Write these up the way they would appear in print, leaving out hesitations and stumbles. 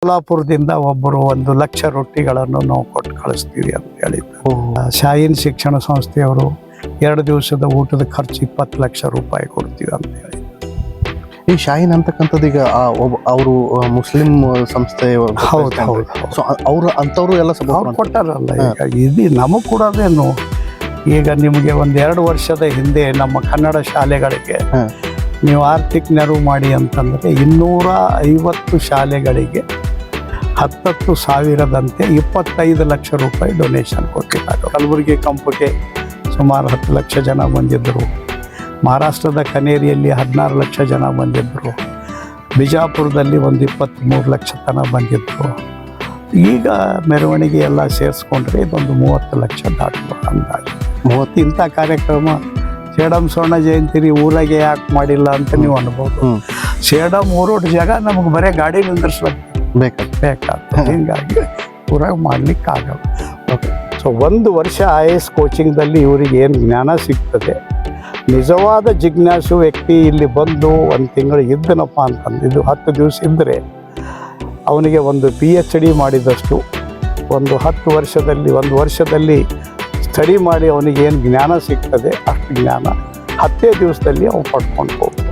ಸೋಲಾಪುರದಿಂದ ಒಬ್ಬರು 1,00,000 ರೊಟ್ಟಿಗಳನ್ನು ನಾವು ಕೊಟ್ಟು ಕಳಿಸ್ತೀವಿ ಅಂತ ಹೇಳಿದ್ರು. ಶಾಹೀನ್ ಶಿಕ್ಷಣ ಸಂಸ್ಥೆಯವರು 2 ದಿವಸದ ಊಟದ ಖರ್ಚು 20 ಲಕ್ಷ ರೂಪಾಯಿ ಕೊಡ್ತೀವಿ ಅಂತ ಹೇಳಿ. ಈ ಶಾಹೀನ್ ಅಂತಕ್ಕಂಥದ್ದು ಈಗ ಅವರು ಮುಸ್ಲಿಂ ಸಂಸ್ಥೆ. ಹೌದು. ಸೊ ಅವರು ಅಂಥವ್ರು ಎಲ್ಲ ಅವ್ರು ಕೊಟ್ಟಾರಲ್ಲ. ಈಗ ಇದು ನಮಗೆ ಕೊಡೋದೇನು, ಈಗ ನಿಮಗೆ 1-2 ವರ್ಷದ ಹಿಂದೆ ನಮ್ಮ ಕನ್ನಡ ಶಾಲೆಗಳಿಗೆ ನೀವು ಆರ್ಥಿಕ ನೆರವು ಮಾಡಿ ಅಂತಂದರೆ 250 ಶಾಲೆಗಳಿಗೆ 10 ಸಾವಿರದಂತೆ 25 ಲಕ್ಷ ರೂಪಾಯಿ ಡೊನೇಷನ್ ಕೊಟ್ಟಿದ್ದಾರೆ. ಕಲಬುರಗಿ ಕಂಪಕ್ಕೆ ಸುಮಾರು 10 ಲಕ್ಷ ಜನ ಬಂದಿದ್ದರು. ಮಹಾರಾಷ್ಟ್ರದ ಕನೇರಿಯಲ್ಲಿ 16 ಲಕ್ಷ ಜನ ಬಂದಿದ್ದರು. ಬಿಜಾಪುರದಲ್ಲಿ ಒಂದು 23 ಲಕ್ಷ ತನಕ ಬಂದಿದ್ದರು. ಈಗ ಮೆರವಣಿಗೆ ಎಲ್ಲ ಸೇರಿಸ್ಕೊಂಡ್ರೆ ಇದೊಂದು 30 ಲಕ್ಷ ದಾಟುವ ಅಂದಾಜು. ಇಂಥ ಕಾರ್ಯಕ್ರಮ ಸೇಡಂ ಸ್ವರ್ಣ ಜಯಂತಿ ಊರಾಗೆ ಯಾಕೆ ಮಾಡಿಲ್ಲ ಅಂತ ನೀವು ಅನ್ಬೋದು. ಸೇಡಂ ಊರೋಟ್ ಜಾಗ ನಮಗೆ ಬರೀ ಗಾಡಿ ನಿಂದ್ರಿಸ್ಬೇಕು ಬೇಕಾಗ್ತದೆ. ಹೀಗಾಗಿ ಊರಾಗ ಮಾಡ್ಲಿಕ್ಕಾಗಲ್ಲ. ಸೊ 1 ವರ್ಷ IAS ಕೋಚಿಂಗ್ದಲ್ಲಿ ಇವರಿಗೆ ಏನು ಜ್ಞಾನ ಸಿಗ್ತದೆ, ನಿಜವಾದ ಜಿಜ್ಞಾಸು ವ್ಯಕ್ತಿ ಇಲ್ಲಿ ಬಂದು 1 ತಿಂಗಳು ಇದ್ದನಪ್ಪ ಅಂತಂದು, ಇದು 10 ದಿವಸ ಇದ್ದರೆ ಅವನಿಗೆ ಒಂದು PhD ಮಾಡಿದಷ್ಟು, 1 ವರ್ಷದಲ್ಲಿ ಸ್ಟಡಿ ಮಾಡಿ ಅವನಿಗೆ ಏನು ಜ್ಞಾನ ಸಿಗ್ತದೆ ಅಷ್ಟು ಜ್ಞಾನ 10 ದಿವಸದಲ್ಲಿ ಅವನು ಪಡ್ಕೊಂಡು ಹೋಗ್ಬೋದು.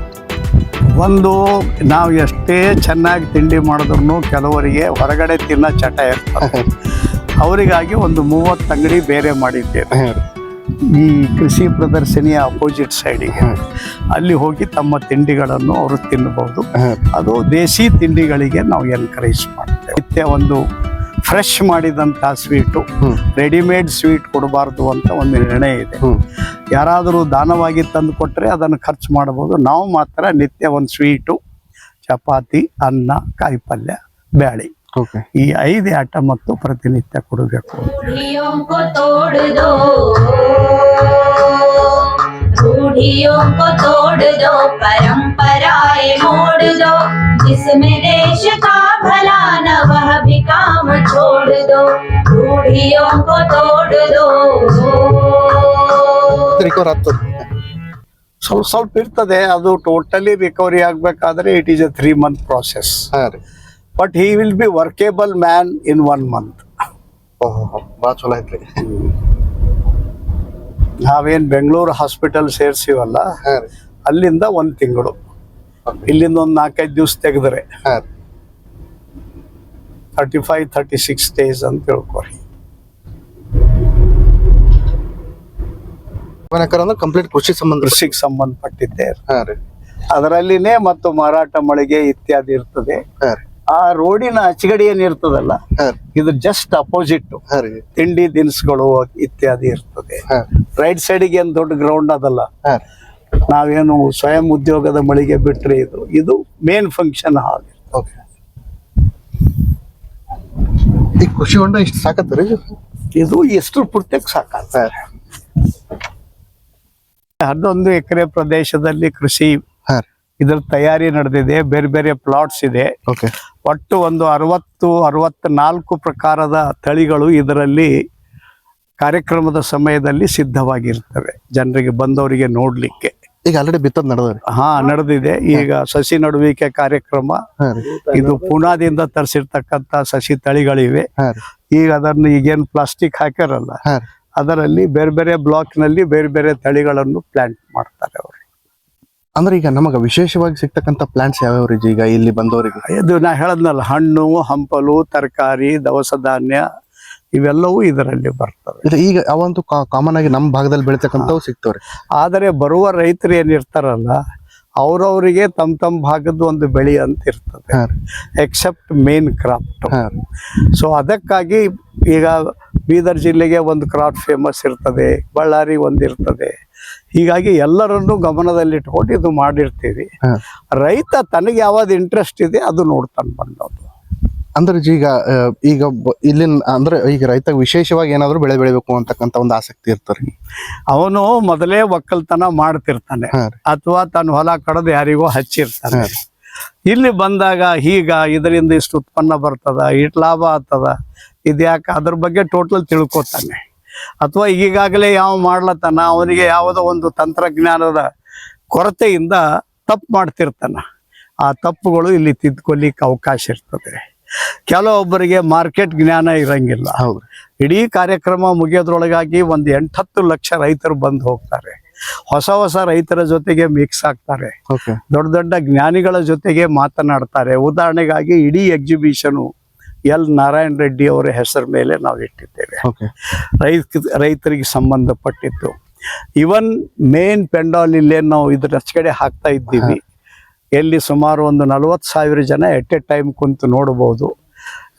ನಾವು ಎಷ್ಟೇ ಚೆನ್ನಾಗಿ ತಿಂಡಿ ಮಾಡಿದ್ರು ಕೆಲವರಿಗೆ ಹೊರಗಡೆ ತಿನ್ನೋ ಚಟ ಇರ್ತದೆ. ಅವರಿಗಾಗಿ 30 ಅಂಗಡಿ ಬೇರೆ ಮಾಡಿದ್ದೇವೆ. ಈ ಕೃಷಿ ಪ್ರದರ್ಶನಿಯ ಅಪೋಸಿಟ್ ಸೈಡಿಗೆ ಅಲ್ಲಿ ಹೋಗಿ ತಮ್ಮ ತಿಂಡಿಗಳನ್ನು ಅವರು ತಿನ್ನಬಹುದು. ಅದು ದೇಸಿ ತಿಂಡಿಗಳಿಗೆ ನಾವು ಎನ್ಕರೇಜ್ ಮಾಡ್ತೇವೆ. ನಿತ್ಯ ಒಂದು ಫ್ರೆಶ್ ಮಾಡಿದಂಥ ಸ್ವೀಟು, ರೆಡಿಮೇಡ್ ಸ್ವೀಟ್ ಕೊಡಬಾರ್ದು ಅಂತ ಒಂದು ನಿರ್ಣಯ ಇದೆ. ಯಾರಾದರೂ ದಾನವಾಗಿ ತಂದು ಕೊಟ್ಟರೆ ಅದನ್ನು ಖರ್ಚು ಮಾಡಬಹುದು. ನಾವು ಮಾತ್ರ ನಿತ್ಯ ಒಂದು ಸ್ವೀಟು, ಚಪಾತಿ, ಅನ್ನ, ಕಾಯಿ ಪಲ್ಯ, ಬ್ಯಾಳಿ, ಈ 5 ಐಟಮ್ ಮತ್ತು ಪ್ರತಿನಿತ್ಯ ಕೊಡಬೇಕು. रूढ़ियों को तोड़ दो, परंपराएं मोड़ दो, जिसमें देश का भला न वह भी काम छोड़ दो, रूढ़ियों को तोड़ दो. ಸ್ವಲ್ಪ ಇರ್ತದೆ, ಅದು ಟೋಟಲಿ ರಿಕವರಿ ಆಗ್ಬೇಕಾದ್ರೆ it is A 3 month process. But he will be ವರ್ಕೇಬಲ್ man in 1 month. ಭಾಳ ಚಲೋ ಐತ್ರಿ. ನಾವೇನು ಬೆಂಗಳೂರು ಹಾಸ್ಪಿಟಲ್ ಸೇರಿಸಿವಲ್ಲ, ಅಲ್ಲಿಂದ 1 ತಿಂಗಳು, ಇಲ್ಲಿಂದ ಒಂದು 4-5 ದಿವಸ ತೆಗೆದ್ರೆ 35-36 ಡೇಸ್ ಅಂತ ತಿಳ್ಕೊರಿ. ಕಂಪ್ಲೀಟ್ ಕೃಷಿಗೆ ಸಂಬಂಧಪಟ್ಟಿದ್ದೆ. ಅದರಲ್ಲಿನೇ ಮತ್ತು ಮಾರಾಟ ಮಳಿಗೆ ಇತ್ಯಾದಿ ಇರ್ತದೆ. ಆ ರೋಡಿನ ಅಚ್ಚಗಡಿ ಏನಿರ್ತದಲ್ಲ, ಇದು ಜಸ್ಟ್ ಅಪೋಸಿಟ್ ತಿಂಡಿ ದಿನಸುಗಳು ಇತ್ಯಾದಿ ಇರ್ತದೆ. ರೈಟ್ ಸೈಡಿಗೆ ಏನು ದೊಡ್ಡ ಗ್ರೌಂಡ್ ಅದಲ್ಲ, ನಾವೇನು ಸ್ವಯಂ ಉದ್ಯೋಗದ ಮಳಿಗೆ ಬಿಟ್ರೆ ಇದು ಮೇನ್ ಫಂಕ್ಷನ್ ಹಾಲ್. ಈ ಕೃಷಿ ಹೊಂಡ ಇಷ್ಟು ಸಾಕತ್ರಿ? ಇದು ಎಷ್ಟು ಪೂರ್ತಿಯಾಗಿ ಸಾಕಾಗ್ತದೆ. 11 ಎಕರೆ ಪ್ರದೇಶದಲ್ಲಿ ಕೃಷಿ ಇದರ ತಯಾರಿ ನಡೆದಿದೆ. ಬೇರೆ ಬೇರೆ ಪ್ಲಾಟ್ಸ್ ಇದೆ. ಒಟ್ಟು ಒಂದು 64 ಪ್ರಕಾರದ ತಳಿಗಳು ಇದರಲ್ಲಿ ಕಾರ್ಯಕ್ರಮದ ಸಮಯದಲ್ಲಿ ಸಿದ್ಧವಾಗಿರ್ತವೆ, ಜನರಿಗೆ ಬಂದವರಿಗೆ ನೋಡ್ಲಿಕ್ಕೆ. ಈಗ ಆಲ್ರೆಡಿ ಬಿತ್ತೋದು ನಡೆದವ್ರಿ? ನಡೆದಿದೆ. ಈಗ ಸಸಿ ನಡುವಿಕೆ ಕಾರ್ಯಕ್ರಮ, ಇದು ಪೂನಾದಿಂದ ತರಿಸಿರ್ತಕ್ಕಂಥ ಸಸಿ ತಳಿಗಳಿವೆ. ಈಗ ಅದನ್ನು ಈಗೇನು ಪ್ಲಾಸ್ಟಿಕ್ ಹಾಕ್ಯಾರಲ್ಲ, ಅದರಲ್ಲಿ ಬೇರೆ ಬೇರೆ ಬ್ಲಾಕ್ ನಲ್ಲಿ ಬೇರೆ ಬೇರೆ ತಳಿಗಳನ್ನು ಪ್ಲಾಂಟ್ ಮಾಡ್ತಾರೆ ಅವರು. ಅಂದ್ರೆ ಈಗ ನಮಗೆ ವಿಶೇಷವಾಗಿ ಸಿಗ್ತಕ್ಕಂಥ ಪ್ಲಾಂಟ್ಸ್ ಯಾವ್ಯಾವ್ರಿ ಈಗ ಇಲ್ಲಿ ಬಂದವರಿಗೆ? ಇದು ನಾ ಹೇಳದ್ನಲ್ಲ, ಹಣ್ಣು, ಹಂಪಲು, ತರಕಾರಿ, ದವಸ ಧಾನ್ಯ ಇವೆಲ್ಲವೂ ಇದರಲ್ಲಿ ಬರ್ತವೆ. ಈಗ ಅವಂತೂ ಕಾಮನ್ ಆಗಿ ನಮ್ಮ ಭಾಗದಲ್ಲಿ ಬೆಳಿತಕ್ಕಂಥವು ಸಿಗ್ತವ್ರಿ. ಆದರೆ ಬರುವ ರೈತರು ಏನಿರ್ತಾರಲ್ಲ, ಅವ್ರವರಿಗೆ ತಮ್ಮ ಭಾಗದ ಒಂದು ಬೆಳೆ ಅಂತ ಇರ್ತದೆ, ಎಕ್ಸೆಪ್ಟ್ ಮೇನ್ ಕ್ರಾಪ್. ಸೊ ಅದಕ್ಕಾಗಿ ಈಗ ಬೀದರ್ ಜಿಲ್ಲೆಗೆ ಒಂದು ಕ್ರಾಪ್ ಫೇಮಸ್ ಇರ್ತದೆ, ಬಳ್ಳಾರಿ ಒಂದಿರ್ತದೆ. ಹೀಗಾಗಿ ಎಲ್ಲರನ್ನು ಗಮನದಲ್ಲಿಟ್ಕೊಂಡು ಇದು ಮಾಡಿರ್ತೀವಿ. ರೈತ ತನಗೆ ಯಾವ್ದು ಇಂಟ್ರೆಸ್ಟ್ ಇದೆ ಅದು ನೋಡ್ತಾನೆ ಬಂದದ್ದು. ಅಂದ್ರೆ ಈಗ ಇಲ್ಲಿನ ಅಂದ್ರೆ ಈಗ ರೈತ ವಿಶೇಷವಾಗಿ ಏನಾದ್ರು ಬೆಳೆ ಬೆಳಿಬೇಕು ಅಂತಕ್ಕಂಥ ಒಂದು ಆಸಕ್ತಿ ಇರ್ತಾರೆ. ಅವನು ಮೊದಲೇ ಒಕ್ಕಲ್ತನ ಮಾಡ್ತಿರ್ತಾನೆ, ಅಥವಾ ತನ್ನ ಹೊಲ ಕಡದು ಯಾರಿಗೋ ಹಚ್ಚಿರ್ತಾನೆ. ಇಲ್ಲಿ ಬಂದಾಗ ಇದರಿಂದ ಇಷ್ಟು ಉತ್ಪನ್ನ ಬರ್ತದ, ಇಷ್ಟು ಲಾಭ ಆಗ್ತದ, ಇದ್ಯಾಕೆ ಅದ್ರ ಬಗ್ಗೆ ಟೋಟಲ್ ತಿಳ್ಕೊತಾನೆ. ಅಥವಾ ಈಗಾಗಲೇ ಯಾವ ಮಾಡ್ಲತ್ತಾನ, ಅವನಿಗೆ ಯಾವುದೋ ಒಂದು ತಂತ್ರಜ್ಞಾನದ ಕೊರತೆಯಿಂದ ತಪ್ಪು ಮಾಡ್ತಿರ್ತಾನ. ಆ ತಪ್ಪುಗಳು ಇಲ್ಲಿ ತಿದ್ದುಕೊಲಿಕ್ಕೆ ಅವಕಾಶ ಇರ್ತದೆ. ಕೆಲವೊಬ್ಬರಿಗೆ ಮಾರ್ಕೆಟ್ ಜ್ಞಾನ ಇರಂಗಿಲ್ಲ. ಹೌದು. ಇಡೀ ಕಾರ್ಯಕ್ರಮ ಮುಗಿಯೋದ್ರೊಳಗಾಗಿ ಒಂದು 8-10 ಲಕ್ಷ ರೈತರು ಬಂದು ಹೋಗ್ತಾರೆ. ಹೊಸ ರೈತರ ಜೊತೆಗೆ ಮಿಕ್ಸ್ ಆಗ್ತಾರೆ. ಓಕೆ. ದೊಡ್ಡ ದೊಡ್ಡ ಜ್ಞಾನಿಗಳ ಜೊತೆಗೆ ಮಾತನಾಡ್ತಾರೆ. ಉದಾಹರಣೆಗಾಗಿ ಇಡೀ ಎಕ್ಸಿಬಿಷನು ಎಲ್ ನಾರಾಯಣ ರೆಡ್ಡಿ ಅವರ ಹೆಸರ ಮೇಲೆ ನಾವು ಇಟ್ಟಿದ್ದೇವೆ. ಓಕೆ. ರೈತರಿಗೆ ಸಂಬಂಧಪಟ್ಟಿತ್ತು. ಇವನ್ ಮೇನ್ ಪೆಂಡಾಲ್ ಇಲ್ಲೇ ನಾವು ಇದ್ರ ಕಡೆ ಹಾಕ್ತಾ ಇದ್ದೀವಿ. ಎಲ್ಲಿ ಸುಮಾರು ಒಂದು 40,000 ಜನ ಎಟ್ ಎ ಟೈಮ್ ಕುಂತು ನೋಡಬಹುದು.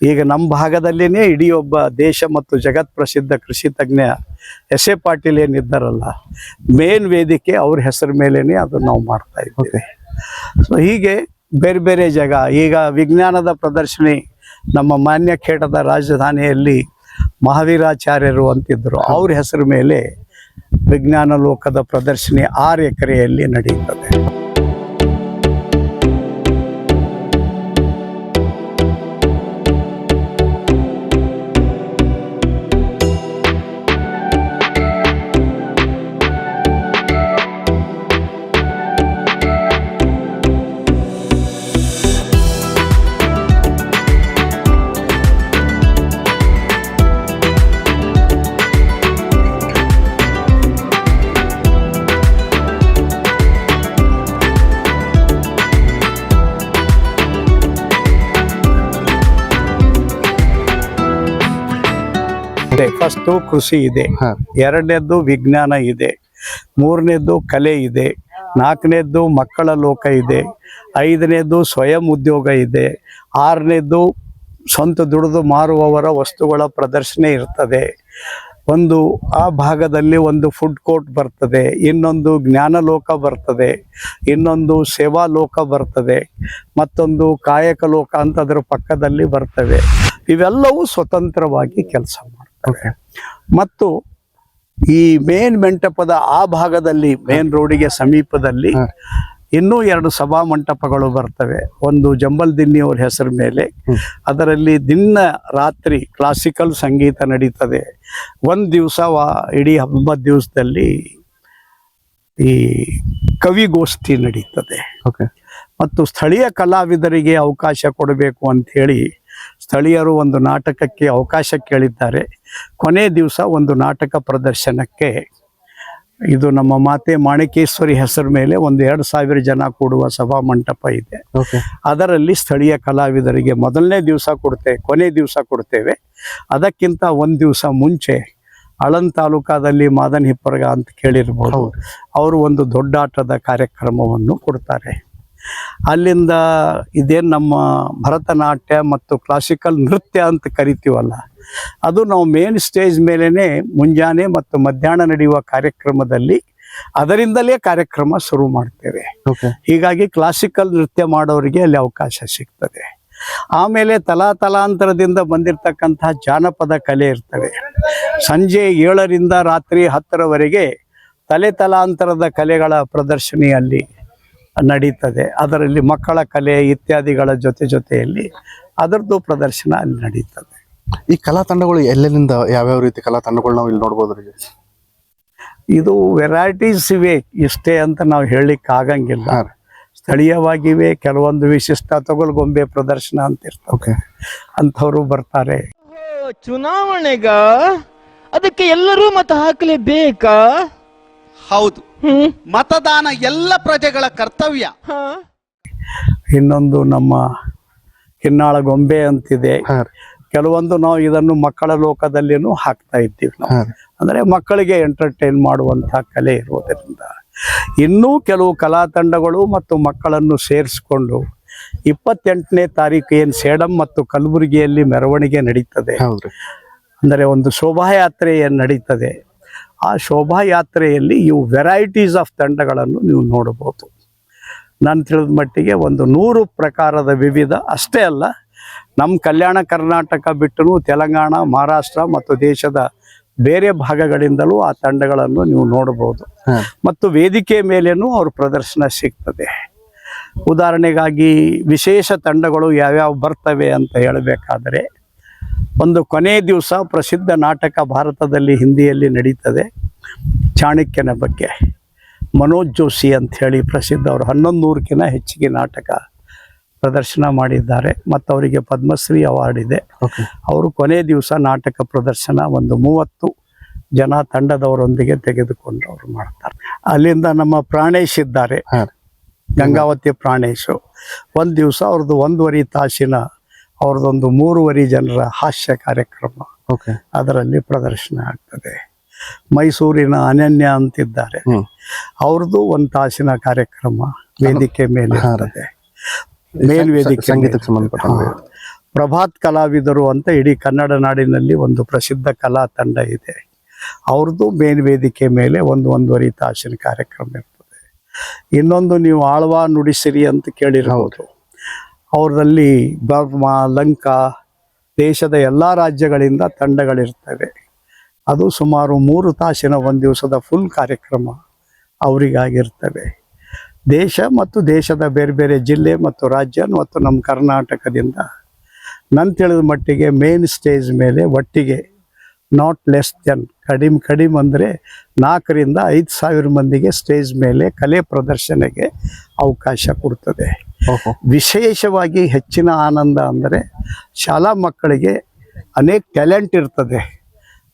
ಈಗ ನಮ್ಮ ಭಾಗದಲ್ಲಿನೇ ಇಡೀ ಒಬ್ಬ ದೇಶ ಮತ್ತು ಜಗತ್ ಪ್ರಸಿದ್ಧ ಕೃಷಿ ತಜ್ಞ ಎಸ್.ಎ. ಪಾಟೀಲ್ ಏನಿದ್ದಾರಲ್ಲ, ಮೇನ್ ವೇದಿಕೆ ಅವ್ರ ಹೆಸರ ಮೇಲೇನೆ ಅದನ್ನು ನಾವು ಮಾಡ್ತಾ ಇದ್ದೀವಿ. ಸೊ ಹೀಗೆ ಬೇರೆ ಬೇರೆ ಜಾಗ, ಈಗ ವಿಜ್ಞಾನದ ಪ್ರದರ್ಶನಿ ನಮ್ಮ ಮಾನ್ಯ ಖೇಡದ ರಾಜಧಾನಿಯಲ್ಲಿ ಮಹಾವೀರಾಚಾರ್ಯರು ಅಂತಿದ್ರು, ಅವ್ರ ಹೆಸರ ಮೇಲೆ ವಿಜ್ಞಾನ ಲೋಕದ ಪ್ರದರ್ಶನಿ 6 ಎಕರೆಯಲ್ಲಿ ನಡೆಯುತ್ತದೆ. ಫಸ್ಟು ಕೃಷಿ ಇದೆ, ಎರಡನೇದ್ದು ವಿಜ್ಞಾನ ಇದೆ, ಮೂರನೇದ್ದು ಕಲೆ ಇದೆ, ನಾಲ್ಕನೇದ್ದು ಮಕ್ಕಳ ಲೋಕ ಇದೆ, ಐದನೇದ್ದು ಸ್ವಯಂ ಉದ್ಯೋಗ ಇದೆ, ಆರನೇದ್ದು ಸ್ವಂತ ದುಡಿದು ಮಾರುವವರ ವಸ್ತುಗಳ ಪ್ರದರ್ಶನ ಇರ್ತದೆ. ಒಂದು ಆ ಭಾಗದಲ್ಲಿ ಒಂದು ಫುಡ್ ಕೋರ್ಟ್ ಬರ್ತದೆ, ಇನ್ನೊಂದು ಜ್ಞಾನ ಲೋಕ ಬರ್ತದೆ, ಇನ್ನೊಂದು ಸೇವಾ ಲೋಕ ಬರ್ತದೆ, ಮತ್ತೊಂದು ಕಾಯಕ ಲೋಕ ಅಂತ ಅದರ ಪಕ್ಕದಲ್ಲಿ ಬರ್ತವೆ. ಇವೆಲ್ಲವೂ ಸ್ವತಂತ್ರವಾಗಿ ಕೆಲಸ ಮಾಡ್ತವೆ. ಮತ್ತು ಈ ಮೇನ್ ಮಂಟಪದ ಆ ಭಾಗದಲ್ಲಿ ಮೇನ್ ರೋಡಿಗೆ ಸಮೀಪದಲ್ಲಿ ಇನ್ನೂ 2 ಸಭಾ ಮಂಟಪಗಳು ಬರ್ತವೆ. ಒಂದು ಜಂಬಲ್ ದಿನ್ನಿ ಅವ್ರ ಹೆಸರ ಮೇಲೆ, ಅದರಲ್ಲಿ ದಿನ ರಾತ್ರಿ ಕ್ಲಾಸಿಕಲ್ ಸಂಗೀತ ನಡೀತದೆ. ಒಂದು ದಿವಸ ಇಡೀ ಹಬ್ಬದ ದಿವಸದಲ್ಲಿ ಈ ಕವಿಗೋಷ್ಠಿ ನಡೀತದೆ. ಮತ್ತು ಸ್ಥಳೀಯ ಕಲಾವಿದರಿಗೆ ಅವಕಾಶ ಕೊಡಬೇಕು ಅಂತ ಹೇಳಿ ಸ್ಥಳೀಯರು ಒಂದು ನಾಟಕಕ್ಕೆ ಅವಕಾಶ ಕೇಳಿದ್ದಾರೆ. ಕೊನೆ ದಿವಸ ಒಂದು ನಾಟಕ ಪ್ರದರ್ಶನಕ್ಕೆ, ಇದು ನಮ್ಮ ಮಾತೆ ಮಾಣಿಕೇಶ್ವರಿ ಹೆಸರ ಮೇಲೆ ಒಂದು 2,000 ಜನ ಕೂಡುವ ಸಭಾ ಮಂಟಪ ಇದೆ. ಅದರಲ್ಲಿ ಸ್ಥಳೀಯ ಕಲಾವಿದರಿಗೆ ಮೊದಲನೇ ದಿವಸ ಕೊಡ್ತೇವೆ, ಕೊನೆ ದಿವಸ ಕೊಡ್ತೇವೆ. ಅದಕ್ಕಿಂತ ಒಂದು ದಿವಸ ಮುಂಚೆ ಆಳಂದ್ ತಾಲೂಕಾದಲ್ಲಿ ಮಾದನ್ ಹಿಪ್ಪರ್ಗ ಅಂತ ಕೇಳಿರ್ಬೋದು, ಅವರು ಒಂದು ದೊಡ್ಡಾಟದ ಕಾರ್ಯಕ್ರಮವನ್ನು ಕೊಡ್ತಾರೆ. ಅಲ್ಲಿಂದ ಇದೇನು ನಮ್ಮ ಭರತನಾಟ್ಯ ಮತ್ತು ಕ್ಲಾಸಿಕಲ್ ನೃತ್ಯ ಅಂತ ಕರಿತೀವಲ್ಲ, ಅದು ನಾವು ಮೇನ್ ಸ್ಟೇಜ್ ಮೇಲೇನೆ ಮುಂಜಾನೆ ಮತ್ತು ಮಧ್ಯಾಹ್ನ ನಡೆಯುವ ಕಾರ್ಯಕ್ರಮದಲ್ಲಿ ಅದರಿಂದಲೇ ಕಾರ್ಯಕ್ರಮ ಶುರು ಮಾಡ್ತೇವೆ. ಹೀಗಾಗಿ ಕ್ಲಾಸಿಕಲ್ ನೃತ್ಯ ಮಾಡೋರಿಗೆ ಅಲ್ಲಿ ಅವಕಾಶ ಸಿಗ್ತದೆ. ಆಮೇಲೆ ತಲಾಂತರದಿಂದ ಬಂದಿರತಕ್ಕಂತಹ ಜಾನಪದ ಕಲೆ ಇರ್ತವೆ. ಸಂಜೆ 7ರಿಂದ ರಾತ್ರಿ 10ರವರೆಗೆ ತಲಾಂತರದ ಕಲೆಗಳ ಪ್ರದರ್ಶನಿ ಅಲ್ಲಿ ನಡೀತದೆ. ಅದರಲ್ಲಿ ಮಕ್ಕಳ ಕಲೆ ಇತ್ಯಾದಿಗಳ ಜೊತೆಯಲ್ಲಿ ಅದರದ್ದು ಪ್ರದರ್ಶನ ಅಲ್ಲಿ ನಡೀತದೆ. ಈ ಕಲಾ ತಂಡಗಳು ಎಲ್ಲೆಲ್ಲಿಂದ ಯಾವ್ಯಾವ ರೀತಿ ಕಲಾ ತಂಡಗಳು ನಾವು ಇಲ್ಲಿ ನೋಡ್ಬೋದು? ಇದು ವೆರೈಟೀಸ್ ಇವೆ, ಇಷ್ಟೇ ಅಂತ ನಾವು ಹೇಳಲಿಕ್ಕೆ ಆಗಂಗಿಲ್ಲ. ಸ್ಥಳೀಯವಾಗಿವೆ, ಕೆಲವೊಂದು ವಿಶಿಷ್ಟ ತೊಗಲ್ಗೊಂಬೆ ಪ್ರದರ್ಶನ ಅಂತ ಇರ್ತವೆ, ಅಂಥವ್ರು ಬರ್ತಾರೆ. ಚುನಾವಣೆಗ ಅದಕ್ಕೆ ಎಲ್ಲರೂ ಮತ ಹಾಕಲೇಬೇಕಾ? ಹೌದು, ಮತದಾನ ಎಲ್ಲ ಪ್ರಜೆಗಳ ಕರ್ತವ್ಯ. ಇನ್ನೊಂದು ನಮ್ಮ ಕಿನ್ನಾಳ ಗೊಂಬೆ ಅಂತಿದೆ. ಕೆಲವೊಂದು ನಾವು ಇದನ್ನು ಮಕ್ಕಳ ಲೋಕದಲ್ಲಿನೂ ಹಾಕ್ತಾ ಇದ್ದೀವಿ ನಾವು. ಅಂದ್ರೆ ಮಕ್ಕಳಿಗೆ ಎಂಟರ್ಟೈನ್ ಮಾಡುವಂತಹ ಕಲೆ ಇರುವುದರಿಂದ ಇನ್ನೂ ಕೆಲವು ಕಲಾ ತಂಡಗಳು ಮತ್ತು ಮಕ್ಕಳನ್ನು ಸೇರಿಸಿಕೊಂಡು 28ನೇ ತಾರೀಕು ಏನು ಸೇಡಂ ಮತ್ತು ಕಲಬುರಗಿಯಲ್ಲಿ ಮೆರವಣಿಗೆ ನಡೀತದೆ, ಅಂದರೆ ಒಂದು ಶೋಭಾಯಾತ್ರೆ ಏನು ನಡೀತದೆ, ಆ ಶೋಭಾಯಾತ್ರೆಯಲ್ಲಿ ಇವು ವೆರೈಟೀಸ್ ಆಫ್ ತಂಡಗಳನ್ನು ನೀವು ನೋಡಬಹುದು. ನಾನು ತಿಳಿದ ಮಟ್ಟಿಗೆ ಒಂದು 100 ಪ್ರಕಾರದ ವಿವಿಧ, ಅಷ್ಟೇ ಅಲ್ಲ, ನಮ್ಮ ಕಲ್ಯಾಣ ಕರ್ನಾಟಕ ಬಿಟ್ಟು ತೆಲಂಗಾಣ, ಮಹಾರಾಷ್ಟ್ರ ಮತ್ತು ದೇಶದ ಬೇರೆ ಭಾಗಗಳಿಂದಲೂ ಆ ತಂಡಗಳನ್ನು ನೀವು ನೋಡಬಹುದು. ಮತ್ತು ವೇದಿಕೆ ಮೇಲೇನೂ ಅವ್ರ ಪ್ರದರ್ಶನ ಸಿಗ್ತದೆ. ಉದಾಹರಣೆಗಾಗಿ ವಿಶೇಷ ತಂಡಗಳು ಯಾವ್ಯಾವ ಬರ್ತವೆ ಅಂತ ಹೇಳಬೇಕಾದರೆ, ಒಂದು ಕೊನೆ ದಿವಸ ಪ್ರಸಿದ್ಧ ನಾಟಕ ಭಾರತದಲ್ಲಿ ಹಿಂದಿಯಲ್ಲಿ ನಡೀತದೆ, ಚಾಣಕ್ಯನ ಬಗ್ಗೆ. ಮನೋಜ್ ಜೋಶಿ ಅಂತ ಹೇಳಿ ಪ್ರಸಿದ್ಧ, ಅವರು 1100ಕ್ಕಿಂತ ಹೆಚ್ಚಿಗೆ ನಾಟಕ ಪ್ರದರ್ಶನ ಮಾಡಿದ್ದಾರೆ ಮತ್ತು ಅವರಿಗೆ ಪದ್ಮಶ್ರೀ ಅವಾರ್ಡ್ ಇದೆ. ಓಕೆ. ಅವರು ಕೊನೆ ದಿವಸ ನಾಟಕ ಪ್ರದರ್ಶನ ಒಂದು 30 ಜನ ತಂಡದವರೊಂದಿಗೆ ತೆಗೆದುಕೊಂಡು ಅವರು ಮಾಡ್ತಾರೆ. ಅಲ್ಲಿಂದ ನಮ್ಮ ಪ್ರಾಣೇಶ್ ಇದ್ದಾರೆ, ಹಾ. ಗಂಗಾವತಿ ಪ್ರಾಣೇಶು. ಒಂದು ದಿವಸ ಅವ್ರದ್ದು 1.5 ತಾಸಿನ ಅವ್ರದ್ದೊಂದು 3 ಜನರ ಹಾಸ್ಯ ಕಾರ್ಯಕ್ರಮ ಓಕೆ. ಅದರಲ್ಲಿ ಪ್ರದರ್ಶನ ಆಗ್ತದೆ. ಮೈಸೂರಿನ ಅನನ್ಯ ಅಂತಿದ್ದಾರೆ, ಹ್ಮ್. ಅವ್ರದ್ದು 1 ತಾಸಿನ ಕಾರ್ಯಕ್ರಮ ವೇದಿಕೆ ಮೇಲೆ ಹಾ. ಇರ್ತದೆ. ಮೇಲ್ವೇದಿಕೆ ಸಂಗೀತಕ್ಕೆ ಸಂಬಂಧಪಟ್ಟ ಪ್ರಭಾತ್ ಕಲಾವಿದರು ಅಂತ ಇಡೀ ಕನ್ನಡ ನಾಡಿನಲ್ಲಿ ಒಂದು ಪ್ರಸಿದ್ಧ ಕಲಾ ತಂಡ ಇದೆ. ಅವ್ರದ್ದು ಮೇಲ್ವೇದಿಕೆ ಮೇಲೆ 1.5 ತಾಸಿನ ಕಾರ್ಯಕ್ರಮ ಇರ್ತದೆ. ಇನ್ನೊಂದು ನೀವು ಆಳ್ವಾ ನುಡಿಸಿರಿ ಅಂತ ಕೇಳಿರಬಹುದು. ಅವರಲ್ಲಿ ಬರ್ಮಾ, ಲಂಕಾ, ದೇಶದ ಎಲ್ಲ ರಾಜ್ಯಗಳಿಂದ ತಂಡಗಳಿರ್ತವೆ. ಅದು ಸುಮಾರು 3 ತಾಸಿನ ಒಂದು ದಿವಸದ ಫುಲ್ ಕಾರ್ಯಕ್ರಮ ಅವರಿಗಾಗಿರ್ತವೆ. ದೇಶ ಮತ್ತು ದೇಶದ ಬೇರೆ ಬೇರೆ ಜಿಲ್ಲೆ ಮತ್ತು ರಾಜ್ಯ ಮತ್ತು ನಮ್ಮ ಕರ್ನಾಟಕದಿಂದ ನನ್ನ ತಿಳಿದ ಮಟ್ಟಿಗೆ ಮೇನ್ ಸ್ಟೇಜ್ ಮೇಲೆ ಒಟ್ಟಿಗೆ ನಾಟ್ ಲೆಸ್ ದೆನ್ ಕಡಿಮೆ ಅಂದರೆ 4,000 to 5,000 ಮಂದಿಗೆ ಸ್ಟೇಜ್ ಮೇಲೆ ಕಲೆ ಪ್ರದರ್ಶನಕ್ಕೆ ಅವಕಾಶ ಕೊಡ್ತದೆ. ಓಹೋ. ವಿಶೇಷವಾಗಿ ಹೆಚ್ಚಿನ ಆನಂದ ಅಂದರೆ ಶಾಲಾ ಮಕ್ಕಳಿಗೆ ಅನೇಕ ಟ್ಯಾಲೆಂಟ್ ಇರ್ತದೆ,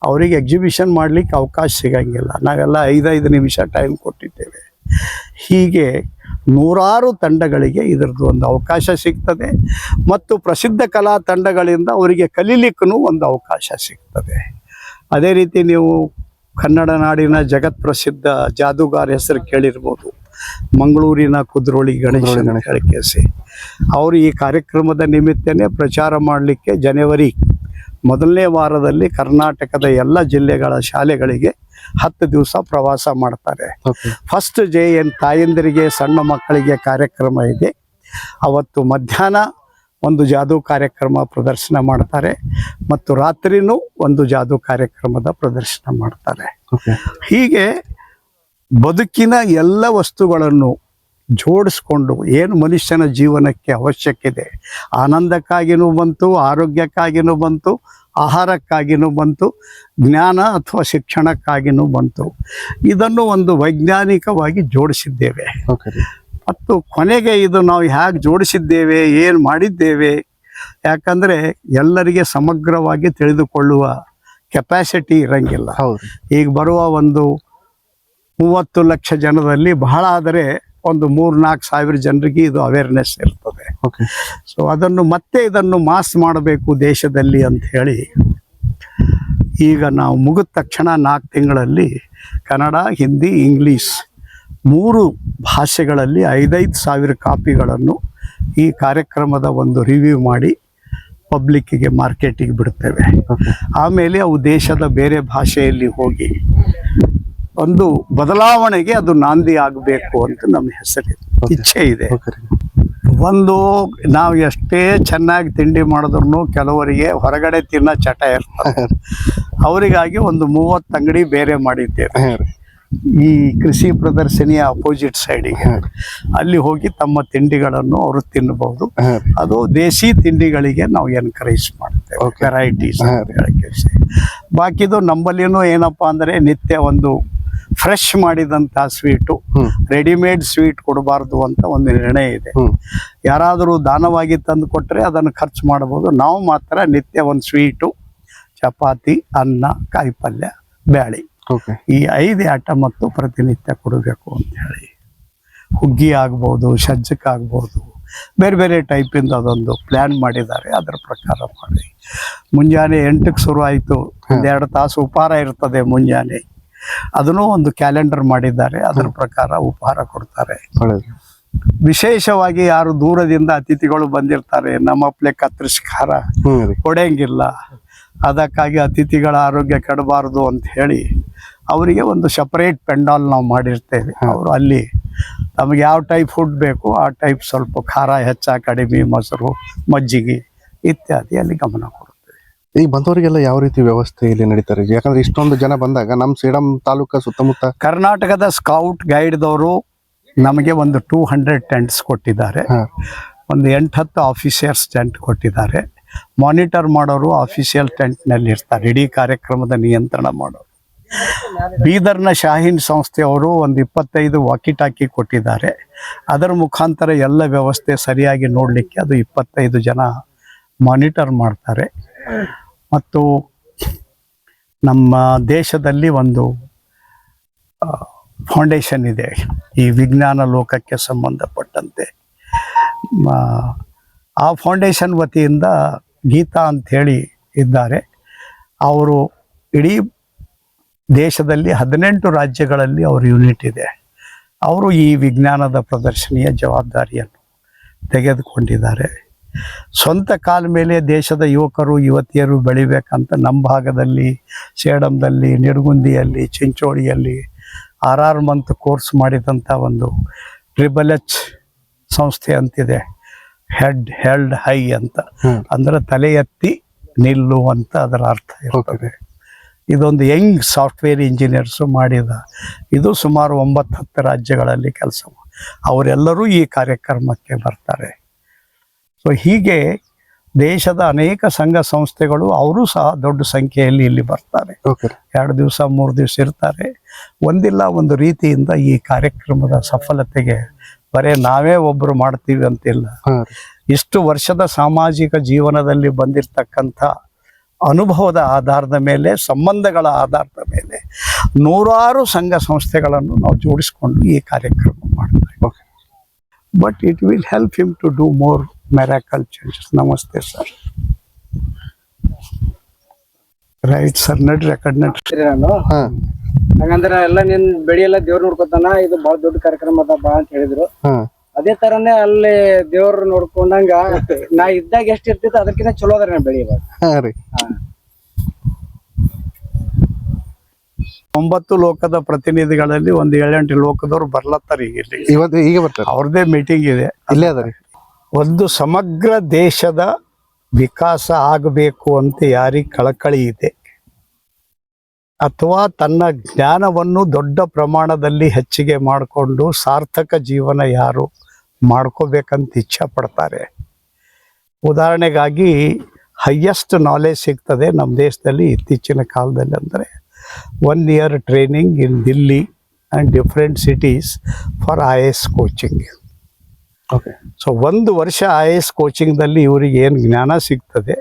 ಅವರಿಗೆ ಎಕ್ಸಿಬಿಷನ್ ಮಾಡಲಿಕ್ಕೆ ಅವಕಾಶ ಸಿಗಂಗಿಲ್ಲ. ನಾವೆಲ್ಲ 5 ನಿಮಿಷ ಟೈಮ್ ಕೊಟ್ಟಿದ್ದೇವೆ. ಹೀಗೆ 100 ತಂಡಗಳಿಗೆ ಇದರದ್ದು ಒಂದು ಅವಕಾಶ ಸಿಗ್ತದೆ ಮತ್ತು ಪ್ರಸಿದ್ಧ ಕಲಾ ತಂಡಗಳಿಂದ ಅವರಿಗೆ ಕಲೀಲಿಕ್ಕೂ ಒಂದು ಅವಕಾಶ ಸಿಗ್ತದೆ. ಅದೇ ರೀತಿ ನೀವು ಕನ್ನಡ ನಾಡಿನ ಜಗತ್ ಪ್ರಸಿದ್ಧ ಜಾದೂಗಾರ ಹೆಸರು ಕೇಳಿರ್ಬೋದು, ಮಂಗಳೂರಿನ ಕುದ್ರೋಳಿ ಗಣೇಶ ಕೇಳಿಸಿ. ಅವರು ಈ ಕಾರ್ಯಕ್ರಮದ ನಿಮಿತ್ತನೇ ಪ್ರಚಾರ ಮಾಡಲಿಕ್ಕೆ ಜನವರಿ 1ನೇ ವಾರದಲ್ಲಿ ಕರ್ನಾಟಕದ ಎಲ್ಲ ಜಿಲ್ಲೆಗಳ ಶಾಲೆಗಳಿಗೆ 10 ದಿವಸ ಪ್ರವಾಸ ಮಾಡ್ತಾರೆ. ಫಸ್ಟ್ JN ತಾಯಂದಿರಿಗೆ ಸಣ್ಣ ಮಕ್ಕಳಿಗೆ ಕಾರ್ಯಕ್ರಮ ಇದೆ. ಅವತ್ತು ಮಧ್ಯಾಹ್ನ ಒಂದು ಜಾದೂ ಕಾರ್ಯಕ್ರಮ ಪ್ರದರ್ಶನ ಮಾಡ್ತಾರೆ ಮತ್ತು ರಾತ್ರಿನೂ ಒಂದು ಜಾದೂ ಕಾರ್ಯಕ್ರಮದ ಪ್ರದರ್ಶನ ಮಾಡ್ತಾರೆ. ಹೀಗೆ ಬದುಕಿನ ಎಲ್ಲ ವಸ್ತುಗಳನ್ನು ಜೋಡಿಸ್ಕೊಂಡು ಏನು ಮನುಷ್ಯನ ಜೀವನಕ್ಕೆ ಅವಶ್ಯಕಿದೆ, ಆನಂದಕ್ಕಾಗಿನೂ ಬಂತು, ಆರೋಗ್ಯಕ್ಕಾಗಿನೂ ಬಂತು, ಆಹಾರಕ್ಕಾಗಿನೂ ಬಂತು, ಜ್ಞಾನ ಅಥವಾ ಶಿಕ್ಷಣಕ್ಕಾಗಿನೂ ಬಂತು. ಇದನ್ನು ಒಂದು ವೈಜ್ಞಾನಿಕವಾಗಿ ಜೋಡಿಸಿದ್ದೇವೆ. ಮತ್ತು ಕೊನೆಗೆ ಇದು ನಾವು ಹೇಗೆ ಜೋಡಿಸಿದ್ದೇವೆ, ಏನು ಮಾಡಿದ್ದೇವೆ, ಯಾಕಂದರೆ ಎಲ್ಲರಿಗೆ ಸಮಗ್ರವಾಗಿ ತಿಳಿದುಕೊಳ್ಳುವ ಕೆಪಾಸಿಟಿ ಇರಂಗಿಲ್ಲ. ಈಗ ಬರುವ ಒಂದು 30 ಲಕ್ಷ ಜನರಲ್ಲಿ ಬಹಳ ಆದರೆ ಒಂದು 3-4 ಸಾವಿರ ಜನರಿಗೆ ಇದು ಅವೇರ್ನೆಸ್ ಇರ್ತದೆ. ಸೊ ಅದನ್ನು ಮತ್ತೆ ಇದನ್ನು ಮಾಸ್ ಮಾಡಬೇಕು ದೇಶದಲ್ಲಿ ಅಂತ ಹೇಳಿ ಈಗ ನಾವು ಮುಗಿದ ತಕ್ಷಣ 4 ತಿಂಗಳಲ್ಲಿ ಕನ್ನಡ, ಹಿಂದಿ, ಇಂಗ್ಲೀಷ್ 3 ಭಾಷೆಗಳಲ್ಲಿ 5,5 ಸಾವಿರ ಕಾಪಿಗಳನ್ನು ಈ ಕಾರ್ಯಕ್ರಮದ ಒಂದು ರಿವ್ಯೂ ಮಾಡಿ ಪಬ್ಲಿಕ್ಕಿಗೆ ಮಾರ್ಕೆಟಿಗೆ ಬಿಡ್ತೇವೆ. ಆಮೇಲೆ ಅವು ದೇಶದ ಬೇರೆ ಭಾಷೆಯಲ್ಲಿ ಹೋಗಿ ಒಂದು ಬದಲಾವಣೆಗೆ ಅದು ನಾಂದಿ ಆಗಬೇಕು ಅಂತ ನಮ್ಮ ಹೆಸರಿದೆ, ಇಚ್ಛೆ ಇದೆ. ಒಂದು ನಾವು ಎಷ್ಟೇ ಚೆನ್ನಾಗಿ ತಿಂಡಿ ಮಾಡಿದ್ರು ಕೆಲವರಿಗೆ ಹೊರಗಡೆ ತಿನ್ನೋ ಚಟ ಇರ್ತದೆ. ಅವರಿಗಾಗಿ ಒಂದು 30 ಅಂಗಡಿ ಬೇರೆ ಮಾಡಿದ್ದೇವೆ ಈ ಕೃಷಿ ಪ್ರದರ್ಶನಿಯ ಅಪೋಸಿಟ್ ಸೈಡಿಗೆ. ಅಲ್ಲಿ ಹೋಗಿ ತಮ್ಮ ತಿಂಡಿಗಳನ್ನು ಅವರು ತಿನ್ನಬಹುದು. ಅದು ದೇಸಿ ತಿಂಡಿಗಳಿಗೆ ನಾವು ಎನ್ಕರೇಜ್ ಮಾಡ್ತೇವೆ, ವೆರೈಟೀಸ್. ಬಾಕಿದು ನಮ್ಮಲ್ಲಿನೂ ಏನಪ್ಪ ಅಂದರೆ ನಿತ್ಯ ಒಂದು ಫ್ರೆಶ್ ಮಾಡಿದಂಥ ಸ್ವೀಟು, ರೆಡಿಮೇಡ್ ಸ್ವೀಟ್ ಕೊಡಬಾರ್ದು ಅಂತ ಒಂದು ನಿರ್ಣಯ ಇದೆ. ಯಾರಾದರೂ ದಾನವಾಗಿ ತಂದು ಕೊಟ್ಟರೆ ಅದನ್ನು ಖರ್ಚು ಮಾಡಬಹುದು. ನಾವು ಮಾತ್ರ ನಿತ್ಯ ಒಂದು ಸ್ವೀಟು, ಚಪಾತಿ, ಅನ್ನ, ಕಾಯಿ ಪಲ್ಯ, ಬ್ಯಾಳಿ, ಈ 5 ಐಟಮ್ ಮತ್ತು ಪ್ರತಿನಿತ್ಯ ಕೊಡಬೇಕು ಅಂತ ಹೇಳಿ. ಹುಗ್ಗಿ ಆಗ್ಬೋದು, ಸಜ್ಜಕ ಆಗ್ಬೋದು, ಬೇರೆ ಬೇರೆ ಟೈಪಿಂದ ಅದೊಂದು ಪ್ಲ್ಯಾನ್ ಮಾಡಿದ್ದಾರೆ. ಅದರ ಪ್ರಕಾರ ಮಾಡಿ ಮುಂಜಾನೆ 8ಕ್ಕೆ ಶುರು ಆಯಿತು, 2 ತಾಸು ಉಪಹಾರ ಇರ್ತದೆ ಮುಂಜಾನೆ. ಅದನ್ನು ಒಂದು ಕ್ಯಾಲೆಂಡರ್ ಮಾಡಿದ್ದಾರೆ, ಅದರ ಪ್ರಕಾರ ಉಪಹಾರ ಕೊಡ್ತಾರೆ. ವಿಶೇಷವಾಗಿ ಯಾರು ದೂರದಿಂದ ಅತಿಥಿಗಳು ಬಂದಿರ್ತಾರೆ, ನಮ್ಮಪ್ಲೆ ಕತ್ತರಿಸಿ ಖಾರ ಕೊಡಂಗಿಲ್ಲ, ಅದಕ್ಕಾಗಿ ಅತಿಥಿಗಳ ಆರೋಗ್ಯ ಕೆಡಬಾರ್ದು ಅಂತ ಹೇಳಿ ಅವರಿಗೆ ಒಂದು ಸಪರೇಟ್ ಪೆಂಡಾಲ್ ನಾವು ಮಾಡಿರ್ತೇವೆ. ಅವರು ಅಲ್ಲಿ ನಮಗೆ ಯಾವ ಟೈಪ್ ಫುಡ್ ಬೇಕು ಆ ಟೈಪ್ ಸ್ವಲ್ಪ ಖಾರ ಹೆಚ್ಚ ಕಡಿಮೆ, ಮೊಸರು, ಮಜ್ಜಿಗೆ ಇತ್ಯಾದಿ ಅಲ್ಲಿ ಗಮನ ಕೊಡ್ತೇವೆ. ಈಗ ಬಂದವರಿಗೆಲ್ಲ ಯಾವ ರೀತಿ ವ್ಯವಸ್ಥೆ ಇಲ್ಲಿ ನಡೀತಾರೆ? ಯಾಕಂದ್ರೆ ಇಷ್ಟೊಂದು ಜನ ಬಂದಾಗ ನಮ್ಮ ಸೇಡಂ ತಾಲೂಕು ಸುತ್ತಮುತ್ತ ಕರ್ನಾಟಕದ ಸ್ಕೌಟ್ ಗೈಡ್ದವರು ನಮಗೆ ಒಂದು 200 ಟೆಂಟ್ಸ್ ಕೊಟ್ಟಿದ್ದಾರೆ. ಒಂದು 8-10 ಆಫೀಸರ್ಸ್ ಟೆಂಟ್ ಕೊಟ್ಟಿದ್ದಾರೆ. ಮಾನಿಟರ್ ಮಾಡೋರು ಆಫೀಸಿಯಲ್ ಟೆಂಟ್ನಲ್ಲಿ ಇರ್ತಾರೆ, ಇಡೀ ಕಾರ್ಯಕ್ರಮದ ನಿಯಂತ್ರಣ ಮಾಡೋರು. ಬೀದರ್ನ ಶಾಹೀನ್ ಸಂಸ್ಥೆಯವರು ಒಂದು 25 ವಾಕಿಟಾಕಿ ಕೊಟ್ಟಿದ್ದಾರೆ. ಅದರ ಮುಖಾಂತರ ಎಲ್ಲ ವ್ಯವಸ್ಥೆ ಸರಿಯಾಗಿ ನೋಡಲಿಕ್ಕೆ ಅದು 25 ಜನ ಮಾನಿಟರ್ ಮಾಡ್ತಾರೆ. ಮತ್ತು ನಮ್ಮ ದೇಶದಲ್ಲಿ ಒಂದು ಫೌಂಡೇಶನ್ ಇದೆ ಈ ವಿಜ್ಞಾನ ಲೋಕಕ್ಕೆ ಸಂಬಂಧಪಟ್ಟಂತೆ. ಆ ಫೌಂಡೇಶನ್ ವತಿಯಿಂದ ಗೀತಾ ಅಂಥೇಳಿ ಇದ್ದಾರೆ. ಅವರು ಇಡೀ ದೇಶದಲ್ಲಿ 18 ರಾಜ್ಯಗಳಲ್ಲಿ ಅವ್ರ ಯೂನಿಟ್ ಇದೆ. ಅವರು ಈ ವಿಜ್ಞಾನದ ಪ್ರದರ್ಶನಿಯ ಜವಾಬ್ದಾರಿಯನ್ನು ತೆಗೆದುಕೊಂಡಿದ್ದಾರೆ. ಸ್ವಂತ ಕಾಲ ಮೇಲೆ ದೇಶದ ಯುವಕರು ಯುವತಿಯರು ಬೆಳಿಬೇಕಂತ ನಮ್ಮ ಭಾಗದಲ್ಲಿ ಸೇಡಂದಲ್ಲಿ, ನಿಡಗುಂದಿಯಲ್ಲಿ, ಚಿಂಚೋಳಿಯಲ್ಲಿ 6 ಮಂತ್ ಕೋರ್ಸ್ ಮಾಡಿದಂಥ ಒಂದು HHH ಸಂಸ್ಥೆ ಅಂತಿದೆ. ಹೆಲ್ಡ್ ಹೈ ಅಂತ, ಅಂದ್ರೆ ತಲೆ ಎತ್ತಿ ನಿಲ್ಲು ಅಂತ ಅದರ ಅರ್ಥ ಇರ್ತದೆ. ಇದೊಂದು ಯಂಗ್ ಸಾಫ್ಟ್ವೇರ್ ಇಂಜಿನಿಯರ್ಸು ಮಾಡಿದ ಇದು ಸುಮಾರು 9-10 ರಾಜ್ಯಗಳಲ್ಲಿ ಕೆಲಸ. ಅವರೆಲ್ಲರೂ ಈ ಕಾರ್ಯಕ್ರಮಕ್ಕೆ ಬರ್ತಾರೆ. ಸೊ ಹೀಗೆ ದೇಶದ ಅನೇಕ ಸಂಘ ಸಂಸ್ಥೆಗಳು ಅವರು ಸಹ ದೊಡ್ಡ ಸಂಖ್ಯೆಯಲ್ಲಿ ಇಲ್ಲಿ ಬರ್ತಾರೆ. 2 ದಿವಸ 3 ದಿವಸ ಇರ್ತಾರೆ. ಒಂದಿಲ್ಲ ಒಂದು ರೀತಿಯಿಂದ ಈ ಕಾರ್ಯಕ್ರಮದ ಸಫಲತೆಗೆ ಬರೇ ನಾವೇ ಒಬ್ಬರು ಮಾಡ್ತೀವಿ ಅಂತಿಲ್ಲ. ಇಷ್ಟು ವರ್ಷದ ಸಾಮಾಜಿಕ ಜೀವನದಲ್ಲಿ ಬಂದಿರತಕ್ಕಂಥ ಅನುಭವದ ಆಧಾರದ ಮೇಲೆ, ಸಂಬಂಧಗಳ ಆಧಾರದ ಮೇಲೆ ನೂರಾರು ಸಂಘ ಸಂಸ್ಥೆಗಳನ್ನು ನಾವು ಜೋಡಿಸ್ಕೊಂಡು ಈ ಕಾರ್ಯಕ್ರಮ ಮಾಡ್ತೇವೆ. But it will help him to do more miracle changes. ನಮಸ್ತೆ ಸರ್. ರೈಟ್ ಸರ್, ನಡ್ರಿ ಆ ಕಡೆ ನಡ್ರಿ. ನಾನು ಹಂಗಂದ್ರೆ ಎಲ್ಲ ನಿನ್ ಬೆಳಿ ಎಲ್ಲ ದೇವ್ರ ನೋಡ್ಕೊತಾನ, ಇದು ಬಹಳ ದೊಡ್ಡ ಕಾರ್ಯಕ್ರಮ ಅದ ಬಾ ಅಂತ ಹೇಳಿದ್ರು. ಅದೇ ತರನೇ ಅಲ್ಲಿ ದೇವ್ರ ನೋಡ್ಕೊಂಡಂಗ ನಾ ಇದ್ದಾಗ ಎಷ್ಟ್ ಇರ್ತಿತ್ತು ಅದಕ್ಕಿಂತ ಚಲೋ ಅದ್ರ ಬೆಳಿ ಇವಾಗ. 9 ಲೋಕದ ಪ್ರತಿನಿಧಿಗಳಲ್ಲಿ ಒಂದು 7-8 ಲೋಕದವ್ರು ಬರ್ಲತ್ತಾರ ಈಗ ಬರ್ತಾರೆ. ಅವ್ರದೇ ಮೀಟಿಂಗ್ ಇದೆ ಇಲ್ಲೇ ಅದ ರೀ. ಒಂದು ಸಮಗ್ರ ದೇಶದ ವಿಕಾಸ ಆಗಬೇಕು ಅಂತ ಯಾರಿಗೆ ಕಳಕಳಿ ಇದೆ ಅಥವಾ ತನ್ನ ಜ್ಞಾನವನ್ನು ದೊಡ್ಡ ಪ್ರಮಾಣದಲ್ಲಿ ಹೆಚ್ಚಿಗೆ ಮಾಡಿಕೊಂಡು ಸಾರ್ಥಕ ಜೀವನ ಯಾರು ಮಾಡ್ಕೋಬೇಕಂತ ಇಚ್ಛೆ ಪಡ್ತಾರೆ. ಉದಾಹರಣೆಗಾಗಿ ಹೈಯೆಸ್ಟ್ ನಾಲೆಜ್ ಸಿಗ್ತದೆ ನಮ್ಮ ದೇಶದಲ್ಲಿ ಇತ್ತೀಚಿನ ಕಾಲದಲ್ಲಿ. ಅಂದರೆ 1 year training in Delhi and different cities for IAS coaching. So 1 ವರ್ಷ IAS ಕೋಚಿಂಗ್ದಲ್ಲಿ ಇವರಿಗೆ ಏನು ಜ್ಞಾನ ಸಿಗ್ತದೆ,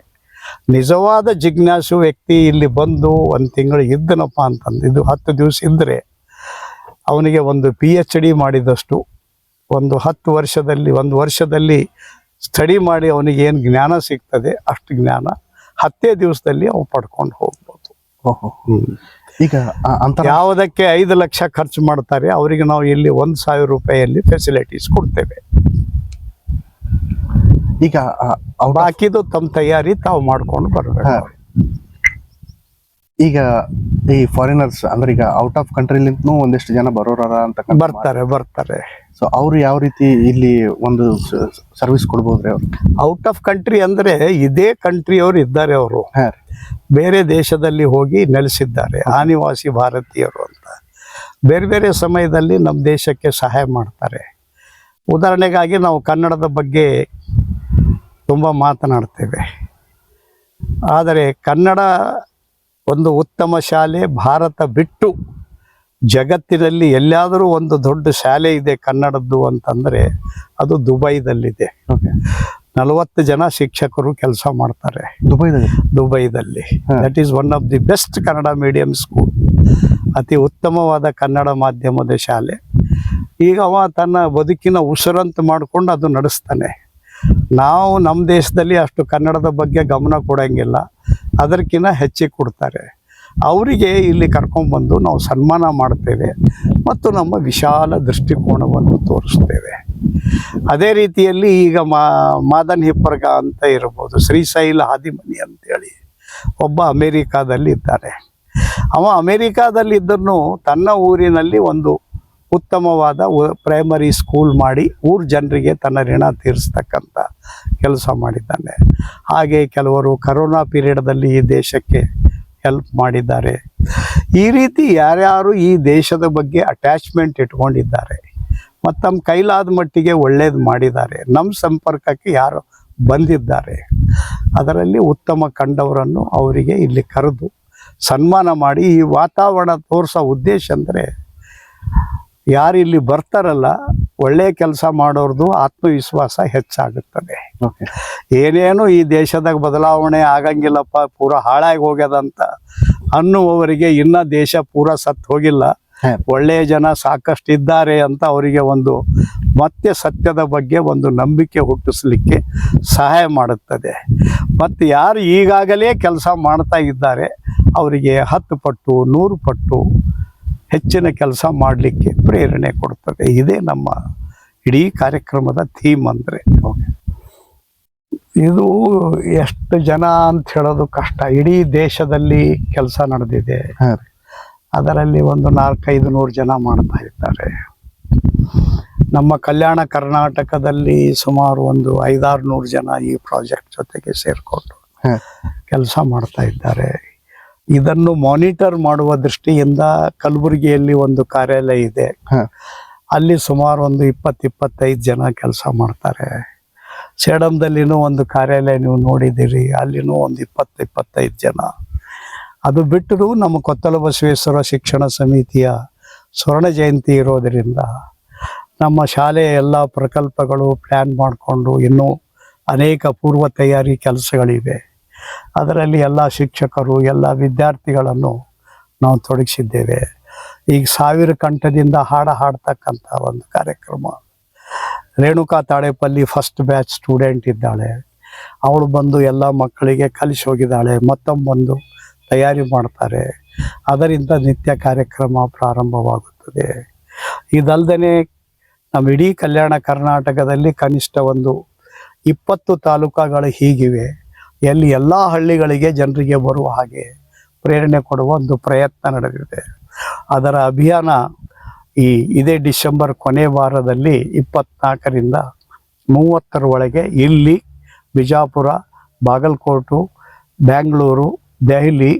ನಿಜವಾದ ಜಿಜ್ಞಾಸು ವ್ಯಕ್ತಿ ಇಲ್ಲಿ ಬಂದು 1 ತಿಂಗಳು ಇದ್ದನಪ್ಪ ಅಂತಂದು, ಇದು 10 ದಿವಸ ಇದ್ದರೆ ಅವನಿಗೆ ಒಂದು PhD ಮಾಡಿದಷ್ಟು, ಒಂದು 1 ವರ್ಷದಲ್ಲಿ ಸ್ಟಡಿ ಮಾಡಿ ಅವನಿಗೆ ಏನು ಜ್ಞಾನ ಸಿಗ್ತದೆ ಅಷ್ಟು ಜ್ಞಾನ 10 ದಿವಸದಲ್ಲಿ ಅವ್ನು ಪಡ್ಕೊಂಡು ಹೋಗ್ಬೋದು. ಈಗ ಯಾವುದಕ್ಕೆ 5 ಲಕ್ಷ ಖರ್ಚು ಮಾಡ್ತಾರೆ ಅವರಿಗೆ ನಾವು ಇಲ್ಲಿ 1,000 ರೂಪಾಯಿಯಲ್ಲಿ ಫೆಸಿಲಿಟೀಸ್ ಕೊಡ್ತೇವೆ. ಈಗ ಬಾಕಿದು ತಮ್ಮ ತಯಾರಿ ತಾವು ಮಾಡ್ಕೊಂಡು ಬರ್ಬೇಕು. ಈಗ ಈ ಫಾರಿನರ್ಸ್ ಅಂದ್ರೆ ಈಗ ಔಟ್ ಆಫ್ ಕಂಟ್ರಿಲಿಂತನೂ ಒಂದಿಷ್ಟು ಜನ ಬರೋರ ಅಂತ ಬರ್ತಾರೆ. ಸೊ ಅವ್ರು ಯಾವ ರೀತಿ ಇಲ್ಲಿ ಒಂದು ಸರ್ವಿಸ್ ಕೊಡ್ಬೋದ್ರಿ? ಅವ್ರು ಔಟ್ ಆಫ್ ಕಂಟ್ರಿ ಅಂದ್ರೆ ಇದೇ ಕಂಟ್ರಿಯವರು ಇದ್ದಾರೆ, ಅವರು ಬೇರೆ ದೇಶದಲ್ಲಿ ಹೋಗಿ ನೆಲೆಸಿದ್ದಾರೆ, ಆನಿವಾಸಿ ಭಾರತೀಯರು ಅಂತ. ಬೇರೆ ಬೇರೆ ಸಮಯದಲ್ಲಿ ನಮ್ಮ ದೇಶಕ್ಕೆ ಸಹಾಯ ಮಾಡ್ತಾರೆ. ಉದಾಹರಣೆಗಾಗಿ ನಾವು ಕನ್ನಡದ ಬಗ್ಗೆ ತುಂಬ ಮಾತನಾಡ್ತೇವೆ, ಆದರೆ ಕನ್ನಡ ಒಂದು ಉತ್ತಮ ಶಾಲೆ ಭಾರತ ಬಿಟ್ಟು ಜಗತ್ತಿನಲ್ಲಿ ಎಲ್ಲಾದರೂ ಒಂದು ದೊಡ್ಡ ಶಾಲೆ ಇದೆ ಕನ್ನಡದ್ದು ಅಂತಂದರೆ ಅದು ದುಬೈದಲ್ಲಿದೆ. 40 ಜನ ಶಿಕ್ಷಕರು ಕೆಲಸ ಮಾಡ್ತಾರೆ ದುಬೈದಲ್ಲಿ. That is one of the best Kannada medium school, ಅತಿ ಉತ್ತಮವಾದ ಕನ್ನಡ ಮಾಧ್ಯಮದ ಶಾಲೆ. ಈಗ ಅವ ತನ್ನ ಬದುಕಿನ ಉಸಿರಂತ ಮಾಡಿಕೊಂಡು ಅದು ನಡೆಸ್ತಾನೆ. ನಾವು ನಮ್ಮ ದೇಶದಲ್ಲಿ ಅಷ್ಟು ಕನ್ನಡದ ಬಗ್ಗೆ ಗಮನ ಕೊಡೋಂಗಿಲ್ಲ, ಅದಕ್ಕಿಂತ ಹೆಚ್ಚಿಗೆ ಕೊಡ್ತಾರೆ. ಅವರಿಗೆ ಇಲ್ಲಿ ಕರ್ಕೊಂಡ್ಬಂದು ನಾವು ಸನ್ಮಾನ ಮಾಡ್ತೇವೆ ಮತ್ತು ನಮ್ಮ ವಿಶಾಲ ದೃಷ್ಟಿಕೋನವನ್ನು ತೋರಿಸ್ತೇವೆ. ಅದೇ ರೀತಿಯಲ್ಲಿ ಈಗ ಮಾದನ್ ಹಿಪ್ಪರ್ಗ ಅಂತ ಇರ್ಬೋದು, ಶ್ರೀಶೈಲ ಹಾದಿಮನಿ ಅಂತೇಳಿ ಒಬ್ಬ ಅಮೇರಿಕಾದಲ್ಲಿ ಇದ್ದಾರೆ. ಅವ ಅಮೇರಿಕಾದಲ್ಲಿದ್ದನ್ನು ತನ್ನ ಊರಿನಲ್ಲಿ ಒಂದು ಉತ್ತಮವಾದ ಪ್ರೈಮರಿ ಸ್ಕೂಲ್ ಮಾಡಿ ಊರ ಜನರಿಗೆ ತನ್ನ ಋಣ ತೀರಿಸ್ತಕ್ಕಂಥ ಕೆಲಸ ಮಾಡಿದ್ದಾನೆ. ಹಾಗೆ ಕೆಲವರು ಕರೋನಾ ಪೀರಿಯಡ್ದಲ್ಲಿ ಈ ದೇಶಕ್ಕೆ ಹೆಲ್ಪ್ ಮಾಡಿದ್ದಾರೆ. ಈ ರೀತಿ ಯಾರ್ಯಾರು ಈ ದೇಶದ ಬಗ್ಗೆ ಅಟ್ಯಾಚ್ಮೆಂಟ್ ಇಟ್ಕೊಂಡಿದ್ದಾರೆ ಮತ್ತು ತಮ್ಮ ಕೈಲಾದ ಮಟ್ಟಿಗೆ ಒಳ್ಳೇದು ಮಾಡಿದ್ದಾರೆ, ನಮ್ಮ ಸಂಪರ್ಕಕ್ಕೆ ಯಾರು ಬಂದಿದ್ದಾರೆ, ಅದರಲ್ಲಿ ಉತ್ತಮ ಕಂಡವರನ್ನು ಅವರಿಗೆ ಇಲ್ಲಿ ಕರೆದು ಸನ್ಮಾನ ಮಾಡಿ ಈ ವಾತಾವರಣ ತೋರಿಸೋ ಉದ್ದೇಶ ಅಂದರೆ ಯಾರು ಇಲ್ಲಿ ಬರ್ತಾರಲ್ಲ ಒಳ್ಳೆಯ ಕೆಲಸ ಮಾಡೋರ್ದು ಆತ್ಮವಿಶ್ವಾಸ ಹೆಚ್ಚಾಗುತ್ತದೆ. ಓಕೆ. ಏನೇನು ಈ ದೇಶದಾಗ ಬದಲಾವಣೆ ಆಗಂಗಿಲ್ಲಪ್ಪ, ಪೂರ ಹಾಳಾಗಿ ಹೋಗ್ಯದಂತ ಅನ್ನುವವರಿಗೆ ಇನ್ನ ದೇಶ ಪೂರ ಸತ್ತು ಹೋಗಿಲ್ಲ, ಒಳ್ಳೆಯ ಜನ ಸಾಕಷ್ಟು ಇದ್ದಾರೆ ಅಂತ ಅವರಿಗೆ ಒಂದು ಮತ್ತೆ ಸತ್ಯದ ಬಗ್ಗೆ ಒಂದು ನಂಬಿಕೆ ಹುಟ್ಟಿಸ್ಲಿಕ್ಕೆ ಸಹಾಯ ಮಾಡುತ್ತದೆ. ಮತ್ತು ಯಾರು ಈಗಾಗಲೇ ಕೆಲಸ ಮಾಡ್ತಾ ಇದ್ದಾರೆ ಅವರಿಗೆ 10 ಪಟ್ಟು 100 ಪಟ್ಟು ಹೆಚ್ಚಿನ ಕೆಲಸ ಮಾಡಲಿಕ್ಕೆ ಪ್ರೇರಣೆ ಕೊಡ್ತದೆ. ಇದೇ ನಮ್ಮ ಇಡೀ ಕಾರ್ಯಕ್ರಮದ ಥೀಮ್ ಅಂದರೆ. ಇದು ಎಷ್ಟು ಜನ ಅಂತ ಹೇಳೋದು ಕಷ್ಟ. ಇಡೀ ದೇಶದಲ್ಲಿ ಕೆಲಸ ನಡೆದಿದೆ, ಅದರಲ್ಲಿ ಒಂದು 400-500 ಜನ ಮಾಡ್ತಾ ಇದ್ದಾರೆ. ನಮ್ಮ ಕಲ್ಯಾಣ ಕರ್ನಾಟಕದಲ್ಲಿ ಸುಮಾರು ಒಂದು 500-600 ಜನ ಈ ಪ್ರಾಜೆಕ್ಟ್ ಜೊತೆಗೆ ಸೇರಿಕೊಂಡು ಕೆಲಸ ಮಾಡ್ತಾ ಇದ್ದಾರೆ. ಇದನ್ನು ಮಾನಿಟರ್ ಮಾಡುವ ದೃಷ್ಟಿಯಿಂದ ಕಲಬುರಗಿಯಲ್ಲಿ ಒಂದು ಕಾರ್ಯಾಲಯ ಇದೆ, ಅಲ್ಲಿ ಸುಮಾರು ಒಂದು 20-25 ಜನ ಕೆಲಸ ಮಾಡ್ತಾರೆ. ಸೇಡಂದಲ್ಲಿನೂ ಒಂದು ಕಾರ್ಯಾಲಯ ನೀವು ನೋಡಿದ್ದೀರಿ, ಅಲ್ಲಿನೂ ಒಂದು 20-25 ಜನ. ಅದು ಬಿಟ್ಟರೂ ನಮ್ಮ ಕೊತ್ತಲ ಬಸವೇಶ್ವರ ಶಿಕ್ಷಣ ಸಮಿತಿಯ ಸ್ವರ್ಣ ಜಯಂತಿ ಇರೋದರಿಂದ ನಮ್ಮ ಶಾಲೆಯ ಎಲ್ಲ ಪ್ರಕಲ್ಪಗಳು ಪ್ಲ್ಯಾನ್ ಮಾಡಿಕೊಂಡು ಇನ್ನೂ ಅನೇಕ ಪೂರ್ವ ತಯಾರಿ ಕೆಲಸಗಳಿವೆ. ಅದರಲ್ಲಿ ಎಲ್ಲ ಶಿಕ್ಷಕರು ಎಲ್ಲ ವಿದ್ಯಾರ್ಥಿಗಳನ್ನು ನಾವು ತೊಡಗಿಸಿದ್ದೇವೆ. ಈಗ 1000 ಕಂಠದಿಂದ ಹಾಡ್ತಕ್ಕಂಥ ಒಂದು ಕಾರ್ಯಕ್ರಮ. ರೇಣುಕಾ ತಾಳೇಪಲ್ಲಿ ಫಸ್ಟ್ ಬ್ಯಾಚ್ ಸ್ಟೂಡೆಂಟ್ ಇದ್ದಾಳೆ, ಅವಳು ಬಂದು ಎಲ್ಲ ಮಕ್ಕಳಿಗೆ ಕಲಿಸಿ ಹೋಗಿದ್ದಾಳೆ, ಮತ್ತೊಂದು ತಯಾರಿ ಮಾಡ್ತಾರೆ. ಅದರಿಂದ ನಿತ್ಯ ಕಾರ್ಯಕ್ರಮ ಪ್ರಾರಂಭವಾಗುತ್ತದೆ. ಇದಲ್ಲದೆ ನಮ್ಮ ಇಡೀ ಕಲ್ಯಾಣ ಕರ್ನಾಟಕದಲ್ಲಿ ಕನಿಷ್ಠ ಒಂದು 20 ತಾಲೂಕುಗಳು ಹೀಗಿವೆ, ಎಲ್ಲಿ ಎಲ್ಲ ಹಳ್ಳಿಗಳಿಗೆ ಜನರಿಗೆ ಬರುವ ಹಾಗೆ ಪ್ರೇರಣೆ ಕೊಡುವ ಒಂದು ಪ್ರಯತ್ನ ನಡೆದಿದೆ. ಅದರ ಅಭಿಯಾನ ಇದೇ ಡಿಸೆಂಬರ್ ಕೊನೆ ವಾರದಲ್ಲಿ 24ರಿಂದ 30 ಒಳಗೆ ಇಲ್ಲಿ ಬಿಜಾಪುರ, ಬಾಗಲಕೋಟು, ಬ್ಯಾಂಗ್ಳೂರು, ದೆಹಲಿ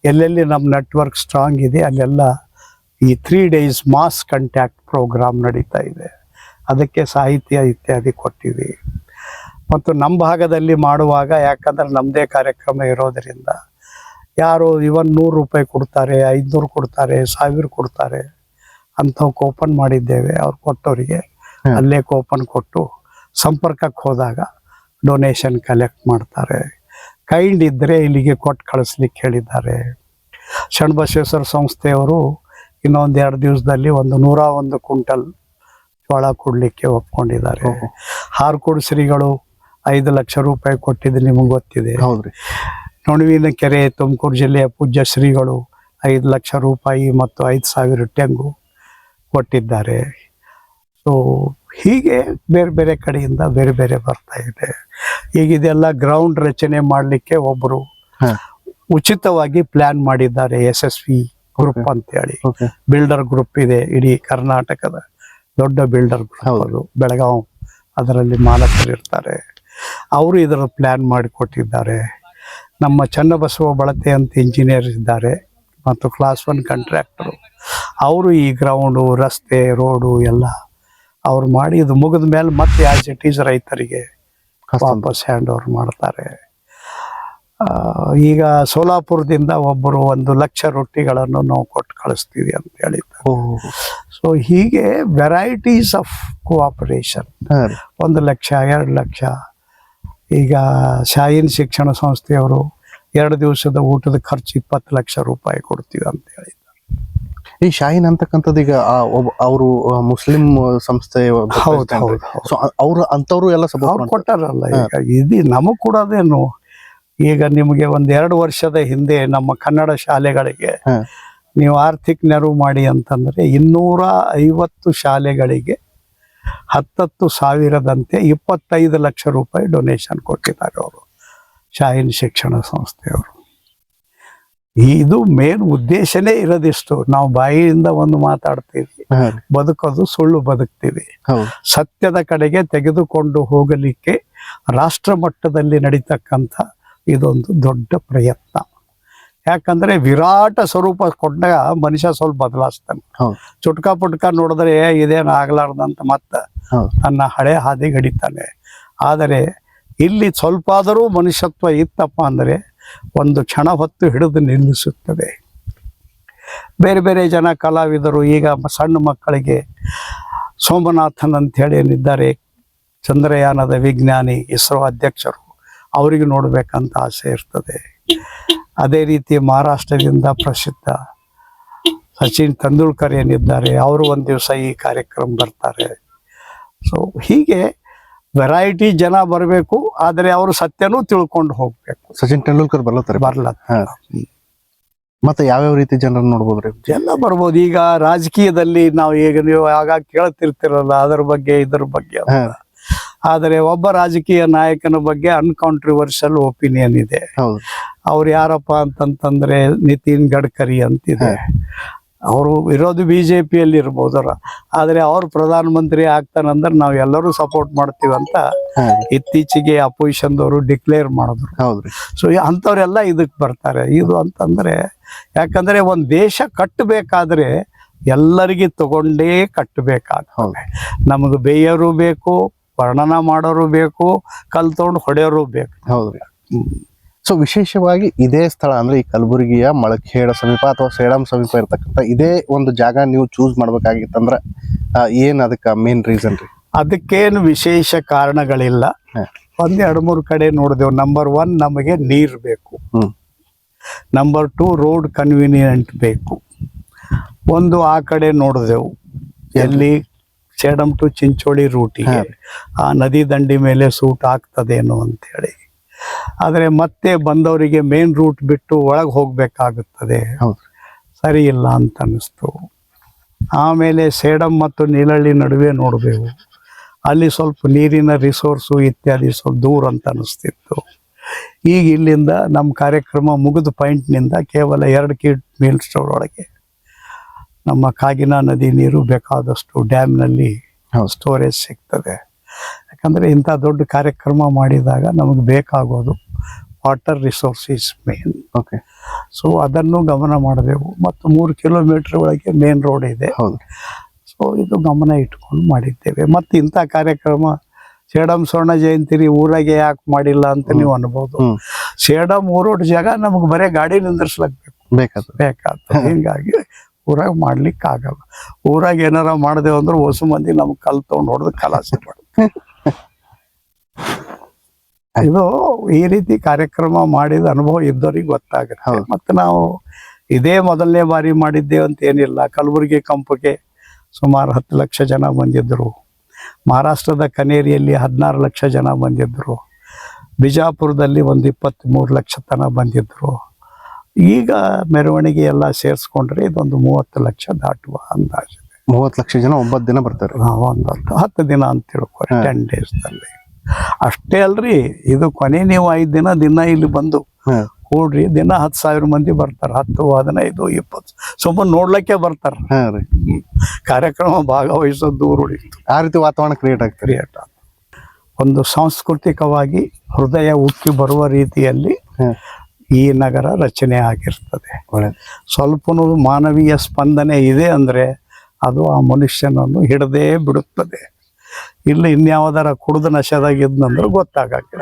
ಎಲ್ಲೆಲ್ಲಿ ನಮ್ಮ ನೆಟ್ವರ್ಕ್ ಸ್ಟ್ರಾಂಗ್ ಇದೆ ಅಲ್ಲೆಲ್ಲ ಈ 3 days ಮಾಸ್ ಕಾಂಟ್ಯಾಕ್ಟ್ ಪ್ರೋಗ್ರಾಮ್ ನಡೀತಾ ಇದೆ. ಅದಕ್ಕೆ ಸಾಹಿತ್ಯ ಇತ್ಯಾದಿ ಕೊಟ್ಟಿವಿ. ಮತ್ತು ನಮ್ಮ ಭಾಗದಲ್ಲಿ ಮಾಡುವಾಗ ಯಾಕಂದ್ರೆ ನಮ್ಮದೇ ಕಾರ್ಯಕ್ರಮ ಇರೋದರಿಂದ ಯಾರು ಇವನ್ 100 ರೂಪಾಯಿ ಕೊಡ್ತಾರೆ, 500 ಕೊಡ್ತಾರೆ, 1000 ಕೊಡ್ತಾರೆ ಅಂಥವಕ್ಕೆ ಓಪನ್ ಮಾಡಿದ್ದೇವೆ. ಅವ್ರು ಕೊಟ್ಟವರಿಗೆ ಅಲ್ಲೇ ಕೂಪನ್ ಕೊಟ್ಟು ಸಂಪರ್ಕಕ್ಕೆ ಹೋದಾಗ ಡೊನೇಷನ್ ಕಲೆಕ್ಟ್ ಮಾಡ್ತಾರೆ. ಕೈಂಡ್ ಇದ್ದರೆ ಇಲ್ಲಿಗೆ ಕೊಟ್ಟು ಕಳಿಸ್ಲಿಕ್ಕೆ ಹೇಳಿದ್ದಾರೆ. ಶರಣಬಸವೇಶ್ವರ ಸಂಸ್ಥೆಯವರು ಇನ್ನೊಂದು 2 ದಿವಸದಲ್ಲಿ ಒಂದು 101 ಕ್ವಿಂಟಲ್ ಜೋಳ ಕೊಡಲಿಕ್ಕೆ ಒಪ್ಕೊಂಡಿದ್ದಾರೆ. ಹಾರ್ಕೋಡ್ ಶ್ರೀಗಳು 5 ಲಕ್ಷ ರೂಪಾಯಿ ಕೊಟ್ಟಿದ್ದು ನಿಮಗೆ ಗೊತ್ತಿದೆ. ಹೌದ್ರಿ. ನೊಣವಿನ ಕೆರೆ ತುಮಕೂರು ಜಿಲ್ಲೆಯ ಪೂಜ್ಯ ಶ್ರೀಗಳು 5 ಲಕ್ಷ ರೂಪಾಯಿ ಮತ್ತು 5000 ಟೆಂಗು ಕೊಟ್ಟಿದ್ದಾರೆ. ಸೊ ಹೀಗೆ ಬೇರೆ ಬೇರೆ ಕಡೆಯಿಂದ ಬೇರೆ ಬೇರೆ ಬರ್ತಾ ಇದೆ. ಈಗ ಇದೆಲ್ಲ ಗ್ರೌಂಡ್ ರಚನೆ ಮಾಡಲಿಕ್ಕೆ ಒಬ್ಬರು ಉಚಿತವಾಗಿ ಪ್ಲಾನ್ ಮಾಡಿದ್ದಾರೆ, SSV ಗ್ರೂಪ್ ಅಂತೇಳಿ. ಬಿಲ್ಡರ್ ಗ್ರೂಪ್ ಇದೆ, ಇಡೀ ಕರ್ನಾಟಕದ ದೊಡ್ಡ ಬಿಲ್ಡರ್ ಗ್ರೂಪ್. ಅದು ಬೆಳಗಾವ್, ಅದರಲ್ಲಿ ಮಾಲಕರು ಇರ್ತಾರೆ. ಅವರು ಇದರ ಪ್ಲಾನ್ ಮಾಡಿಕೊಟ್ಟಿದ್ದಾರೆ. ನಮ್ಮ ಚನ್ನಬಸವ ಬಳತೆ ಅಂತ ಇಂಜಿನಿಯರ್ ಇದ್ದಾರೆ ಮತ್ತು ಕ್ಲಾಸ್ 1 ಕಾಂಟ್ರಾಕ್ಟರು. ಅವರು ಈ ಗ್ರೌಂಡು, ರಸ್ತೆ, ರೋಡು ಎಲ್ಲ ಅವ್ರು ಮಾಡಿ ಇದು ಮುಗಿದ ಮೇಲೆ ಮತ್ತೆ ಆಸ್ ಇಟ್ ಈಸ್ ರೈತರಿಗೆ ವಾಪಸ್ ಹ್ಯಾಂಡ್ ಓವರ್ ಮಾಡ್ತಾರೆ. ಈಗ ಸೋಲಾಪುರದಿಂದ ಒಬ್ಬರು 1 ಲಕ್ಷ ರೊಟ್ಟಿಗಳನ್ನು ನಾವು ಕೊಟ್ಟು ಕಳಿಸ್ತೀವಿ ಅಂತ ಹೇಳಿದ್ದಾರೆ. ಸೊ ಹೀಗೆ varieties of cooperation. 1 lakh, 2 lakh. ಈಗ ಶಾಯಿನ್ ಶಿಕ್ಷಣ ಸಂಸ್ಥೆಯವರು 2 ದಿವಸದ ಊಟದ ಖರ್ಚು 20 ಲಕ್ಷ ರೂಪಾಯಿ ಕೊಡ್ತೀವಿ ಅಂತ ಹೇಳಿದ್ದಾರೆ. ಈ ಶಾಹಿನ್ ಅಂತಕ್ಕಂಥದ್ದು ಈಗ ಅವರು ಮುಸ್ಲಿಂ ಸಂಸ್ಥೆ, ಅವರು ಅಂತವ್ರು ಎಲ್ಲ ಸಪೋರ್ಟ್ ಕೊಟ್ಟಾರಲ್ಲ. ಈಗ ಇದು ನಮಗ್ ಕೊಡೋದೇನು, ಈಗ ನಿಮಗೆ 1-2 ವರ್ಷದ ಹಿಂದೆ ನಮ್ಮ ಕನ್ನಡ ಶಾಲೆಗಳಿಗೆ ನೀವು ಆರ್ಥಿಕ ನೆರವು ಮಾಡಿ ಅಂತಂದ್ರೆ 250 ಶಾಲೆಗಳಿಗೆ 10 ಸಾವಿರದಂತೆ 25 ಲಕ್ಷ ರೂಪಾಯಿ ಡೊನೇಷನ್ ಕೊಟ್ಟಿದ್ದಾರೆ ಅವರು, ಶಾಹಿನ್ ಶಿಕ್ಷಣ ಸಂಸ್ಥೆಯವರು. ಇದು ಮೇನ್ ಉದ್ದೇಶನೇ ಇರೋದಿಷ್ಟು. ನಾವು ಬಾಯಿಯಿಂದ ಒಂದು ಮಾತಾಡ್ತೀವಿ, ಬದುಕೋದು ಸುಳ್ಳು ಬದುಕ್ತೀವಿ. ಸತ್ಯದ ಕಡೆಗೆ ತೆಗೆದುಕೊಂಡು ಹೋಗಲಿಕ್ಕೆ ರಾಷ್ಟ್ರ ಮಟ್ಟದಲ್ಲಿ ನಡೀತಕ್ಕಂಥ ಇದೊಂದು ದೊಡ್ಡ ಪ್ರಯತ್ನ. ಯಾಕಂದ್ರೆ ವಿರಾಟ ಸ್ವರೂಪ ಕೊಟ್ಟಾಗ ಮನುಷ್ಯ ಸ್ವಲ್ಪ ಬದಲಾಯಿಸ್ತಾನೆ. ಚುಟ್ಕ ಪುಟ್ಕ ನೋಡಿದ್ರೆ ಇದೇನು ಆಗ್ಲಾರ್ದಂತ ಮತ್ತೆ ತನ್ನ ಹಳೆ ಹಾದಿ ಗಡಿತಾನೆ. ಆದರೆ ಇಲ್ಲಿ ಸ್ವಲ್ಪ ಆದರೂ ಮನುಷ್ಯತ್ವ ಇತ್ತಪ್ಪ ಅಂದರೆ ಒಂದು ಕ್ಷಣ ಹೊತ್ತು ಹಿಡಿದು ನಿಲ್ಲಿಸುತ್ತದೆ. ಬೇರೆ ಬೇರೆ ಜನ ಕಲಾವಿದರು ಈಗ ಸಣ್ಣ ಮಕ್ಕಳಿಗೆ ಸೋಮನಾಥನ್ ಅಂತೇಳಿ ಏನಿದ್ದಾರೆ, ಚಂದ್ರಯಾನದ ವಿಜ್ಞಾನಿ, ಇಸ್ರೋ ಅಧ್ಯಕ್ಷರು, ಅವರಿಗೆ ನೋಡ್ಬೇಕಂತ ಆಸೆ ಇರ್ತದೆ. ಅದೇ ರೀತಿ ಮಹಾರಾಷ್ಟ್ರದಿಂದ ಪ್ರಸಿದ್ಧ ಸಚಿನ್ ತೆಂಡೂಲ್ಕರ್ ಏನಿದ್ದಾರೆ, ಅವರು ಒಂದು ದಿವಸ ಈ ಕಾರ್ಯಕ್ರಮ ಬರ್ತಾರೆ. ಸೊ ಹೀಗೆ ವೆರೈಟಿ ಜನ ಬರಬೇಕು, ಆದರೆ ಅವರು ಸತ್ಯನೂ ತಿಳ್ಕೊಂಡು ಹೋಗ್ಬೇಕು. ಸಚಿನ್ ತೆಂಡೂಲ್ಕರ್ ಬರ್ಲತ್ತಾರೆ. ಬರ್ಲ ಮತ್ತೆ ಯಾವ್ಯಾವ ರೀತಿ ಜನರನ್ನ ನೋಡ್ಬೋದ್ರಿ? ಎಲ್ಲ ಬರ್ಬೋದು. ಈಗ ರಾಜಕೀಯದಲ್ಲಿ ನಾವು ಈಗ ನೀವು ಆಗಾಗ ಕೇಳ್ತಿರ್ತಿರಲ್ಲ ಅದರ ಬಗ್ಗೆ ಇದರ ಬಗ್ಗೆ ಅಂತ. ಆದರೆ ಒಬ್ಬ ರಾಜಕೀಯ ನಾಯಕನ ಬಗ್ಗೆ ಅನ್ಕಾಂಟ್ರವರ್ಷಿಯಲ್ ಒಪಿನಿಯನ್ ಇದೆ. ಹೌದು. ಅವ್ರು ಯಾರಪ್ಪ ಅಂತಂತಂದ್ರೆ ನಿತಿನ್ ಗಡ್ಕರಿ ಅಂತಿದೆ. ಅವರು ಇರೋದು ಬಿಜೆಪಿಯಲ್ಲಿ ಇರ್ಬೋದು, ಆದ್ರೆ ಅವ್ರು ಪ್ರಧಾನಮಂತ್ರಿ ಆಗ್ತಾನಂದ್ರೆ ನಾವು ಎಲ್ಲರೂ ಸಪೋರ್ಟ್ ಮಾಡ್ತೀವಂತ ಇತ್ತೀಚೆಗೆ ಅಪೋಸಿಷನ್ದವರು ಡಿಕ್ಲೇರ್ ಮಾಡಿದ್ರು. ಹೌದ್ರಿ. ಸೊ ಅಂಥವ್ರೆಲ್ಲ ಇದಕ್ಕೆ ಬರ್ತಾರೆ. ಇದು ಅಂತಂದ್ರೆ ಯಾಕಂದ್ರೆ ಒಂದ್ ದೇಶ ಕಟ್ಟಬೇಕಾದ್ರೆ ಎಲ್ಲರಿಗೆ ತಗೊಂಡೇ ಕಟ್ಟಬೇಕಾಗ್ತದೆ. ನಮಗೆ ಬೇಯೋರು ಬೇಕು, ವರ್ಣನ ಮಾಡೋರು ಬೇಕು, ಕಲ್ ತಗೊಂಡು ಹೊಡೆಯೋರು ಬೇಕು. ಹೌದ್ರಿ. ಸೊ ವಿಶೇಷವಾಗಿ ಇದೇ ಸ್ಥಳ ಅಂದ್ರೆ ಈ ಕಲಬುರಗಿಯ ಮಳಖೇಡ ಸಮೀಪ ಅಥವಾ ಸೇಡಂ ಸಮೀಪ ಇರ್ತಕ್ಕಂಥ ಇದೇ ಒಂದು ಜಾಗ ನೀವು ಚೂಸ್ ಮಾಡ್ಬೇಕಾಗಿತ್ತಂದ್ರ ಏನ್ ಅದಕ್ಕೆ ಮೇನ್ ರೀಸನ್ ರೀ? ಅದಕ್ಕೇನು ವಿಶೇಷ ಕಾರಣಗಳಿಲ್ಲ. ಒಂದ್ 2-3 ಕಡೆ ನೋಡಿದೆವು. ನಂಬರ್ 1 ನಮಗೆ ನೀರ್ ಬೇಕು. ನಂಬರ್ 2 ರೋಡ್ ಕನ್ವೀನಿಯಂಟ್ ಬೇಕು. ಒಂದು ಆ ಕಡೆ ನೋಡಿದೆವು, ಎಲ್ಲಿ ಸೇಡಂ ಟು ಚಿಂಚೋಳಿ ರೂಟಿಗೆ ಆ ನದಿ ದಂಡಿ ಮೇಲೆ ಸೂಟ್ ಆಗ್ತದೇನೋ ಅಂತೇಳಿ. ಆದರೆ ಮತ್ತೆ ಬಂದವರಿಗೆ ಮೇನ್ ರೂಟ್ ಬಿಟ್ಟು ಒಳಗೆ ಹೋಗ್ಬೇಕಾಗುತ್ತದೆ, ಸರಿ ಇಲ್ಲ ಅಂತ ಅನಿಸ್ತು. ಆಮೇಲೆ ಸೇಡಂ ಮತ್ತು ನೀಲಹಳ್ಳಿ ನಡುವೆ ನೋಡಿದೆವು, ಅಲ್ಲಿ ಸ್ವಲ್ಪ ನೀರಿನ ರಿಸೋರ್ಸು ಇತ್ಯಾದಿ ಸ್ವಲ್ಪ ದೂರ ಅಂತ ಅನಿಸ್ತಿತ್ತು. ಈಗ ಇಲ್ಲಿಂದ ನಮ್ಮ ಕಾರ್ಯಕ್ರಮ ಮುಗಿದ ಪಾಯಿಂಟ್ನಿಂದ ಕೇವಲ 2 ಮೀಲ್ ಸ್ಟೋರ್ ಒಳಗೆ ನಮ್ಮ ಕಾಗಿನಾ ನದಿ ನೀರು ಬೇಕಾದಷ್ಟು ಡ್ಯಾಮ್ನಲ್ಲಿ ಸ್ಟೋರೇಜ್ ಸಿಗ್ತದೆ. ಯಾಕಂದರೆ ಇಂಥ ದೊಡ್ಡ ಕಾರ್ಯಕ್ರಮ ಮಾಡಿದಾಗ ನಮಗೆ ಬೇಕಾಗೋದು water resources main. Okay. So ಅದನ್ನು ಗಮನ ಮಾಡಿದೆವು. ಮತ್ತು 3 ಕಿಲೋಮೀಟರ್ ಒಳಗೆ ಮೇನ್ ರೋಡ್ ಇದೆ. ಸೊ ಇದು ಗಮನ ಇಟ್ಕೊಂಡು ಮಾಡಿದ್ದೇವೆ. ಮತ್ತು ಇಂಥ ಕಾರ್ಯಕ್ರಮ ಸೇಡಂ ಸ್ವರ್ಣ ಜಯಂತಿ ಊರಾಗೆ ಯಾಕೆ ಮಾಡಿಲ್ಲ ಅಂತ ನೀವು ಅನ್ಬೋದು. ಸೇಡಂ ಊರೋಡ್ ಜಾಗ ನಮಗೆ ಬರೀ ಗಾಡಿ ನಿಂದ್ರಿಸ್ಲಾಕ್ಬೇಕು ಬೇಕಾಗ್ತದೆ. ಹಿಂಗಾಗಿ ಊರಾಗ ಮಾಡ್ಲಿಕ್ಕೆ ಆಗಲ್ಲ. ಊರಾಗ ಏನಾರ ಮಾಡಿದೆವು ಅಂದ್ರೆ ಹೊಸ ಮಂದಿ ನಮ್ಗೆ ಕಲ್ ತಗೊಂಡು ಹೊಡೆದು ಕಲಾಸೆ ಮಾಡುತ್ತೆ. ಇದು ಈ ರೀತಿ ಕಾರ್ಯಕ್ರಮ ಮಾಡಿದ ಅನುಭವ ಇದ್ದವ್ರಿಗೆ ಗೊತ್ತಾಗುತ್ತೆ. ಮತ್ತೆ ನಾವು ಇದೇ ಮೊದಲನೇ ಬಾರಿ ಮಾಡಿದ್ದೇವೆ ಅಂತ ಏನಿಲ್ಲ. ಕಲಬುರಗಿ ಕಂಪಕ್ಕೆ ಸುಮಾರು 10 ಲಕ್ಷ ಜನ ಬಂದಿದ್ರು. ಮಹಾರಾಷ್ಟ್ರದ ಕನೇರಿಯಲ್ಲಿ 16 ಲಕ್ಷ ಜನ ಬಂದಿದ್ರು. ಬಿಜಾಪುರದಲ್ಲಿ ಒಂದು 23 ಲಕ್ಷ ತನ ಬಂದಿದ್ರು. ಈಗ ಮೆರವಣಿಗೆ ಎಲ್ಲ ಸೇರಿಸ್ಕೊಂಡ್ರೆ ಇದೊಂದು 30 ಲಕ್ಷ ದಾಟುವ ಅಂದಾಜು. 30 ಲಕ್ಷ ಜನ 9 ದಿನ ಬರ್ತಾರೆ. ಒಂದು 10 ದಿನ ಅಂತ ತಿಳ್ಕೊರಿ, 10 ಡೇಸ್ನಲ್ಲಿ. ಅಷ್ಟೇ ಅಲ್ರಿ, ಇದು ಕೊನೆ ನೀವು 5 ದಿನ ಇಲ್ಲಿ ಬಂದು ಕೂಡ್ರಿ. ದಿನ 10,000 ಮಂದಿ ಬರ್ತಾರೆ. 10, 15, 20 ಸುಮ್ಮನೆ ನೋಡ್ಲಿಕ್ಕೆ ಬರ್ತಾರೆ. ಕಾರ್ಯಕ್ರಮ ಭಾಗವಹಿಸೋದು ದೂರ ಉಳಿತು. ಆ ರೀತಿ ವಾತಾವರಣ ಕ್ರಿಯೇಟ್ ಆಗ್ತದೆ. ಒಂದು ಸಾಂಸ್ಕೃತಿಕವಾಗಿ ಹೃದಯ ಉಕ್ಕಿ ಬರುವ ರೀತಿಯಲ್ಲಿ ಈ ನಗರ ರಚನೆ ಆಗಿರ್ತದೆ. ಸ್ವಲ್ಪನೂ ಮಾನವೀಯ ಸ್ಪಂದನೆ ಇದೆ ಅಂದ್ರೆ ಅದು ಆ ಮನುಷ್ಯನನ್ನು ಹಿಡದೇ ಬಿಡುತ್ತದೆ. ಇಲ್ಲಿ ಇನ್ಯಾವುದರ ಕುಡಿದು ನಶೆದಾಗಿದ್ನಂದ್ರೆ ಗೊತ್ತಾಗಕ್ಕೆ.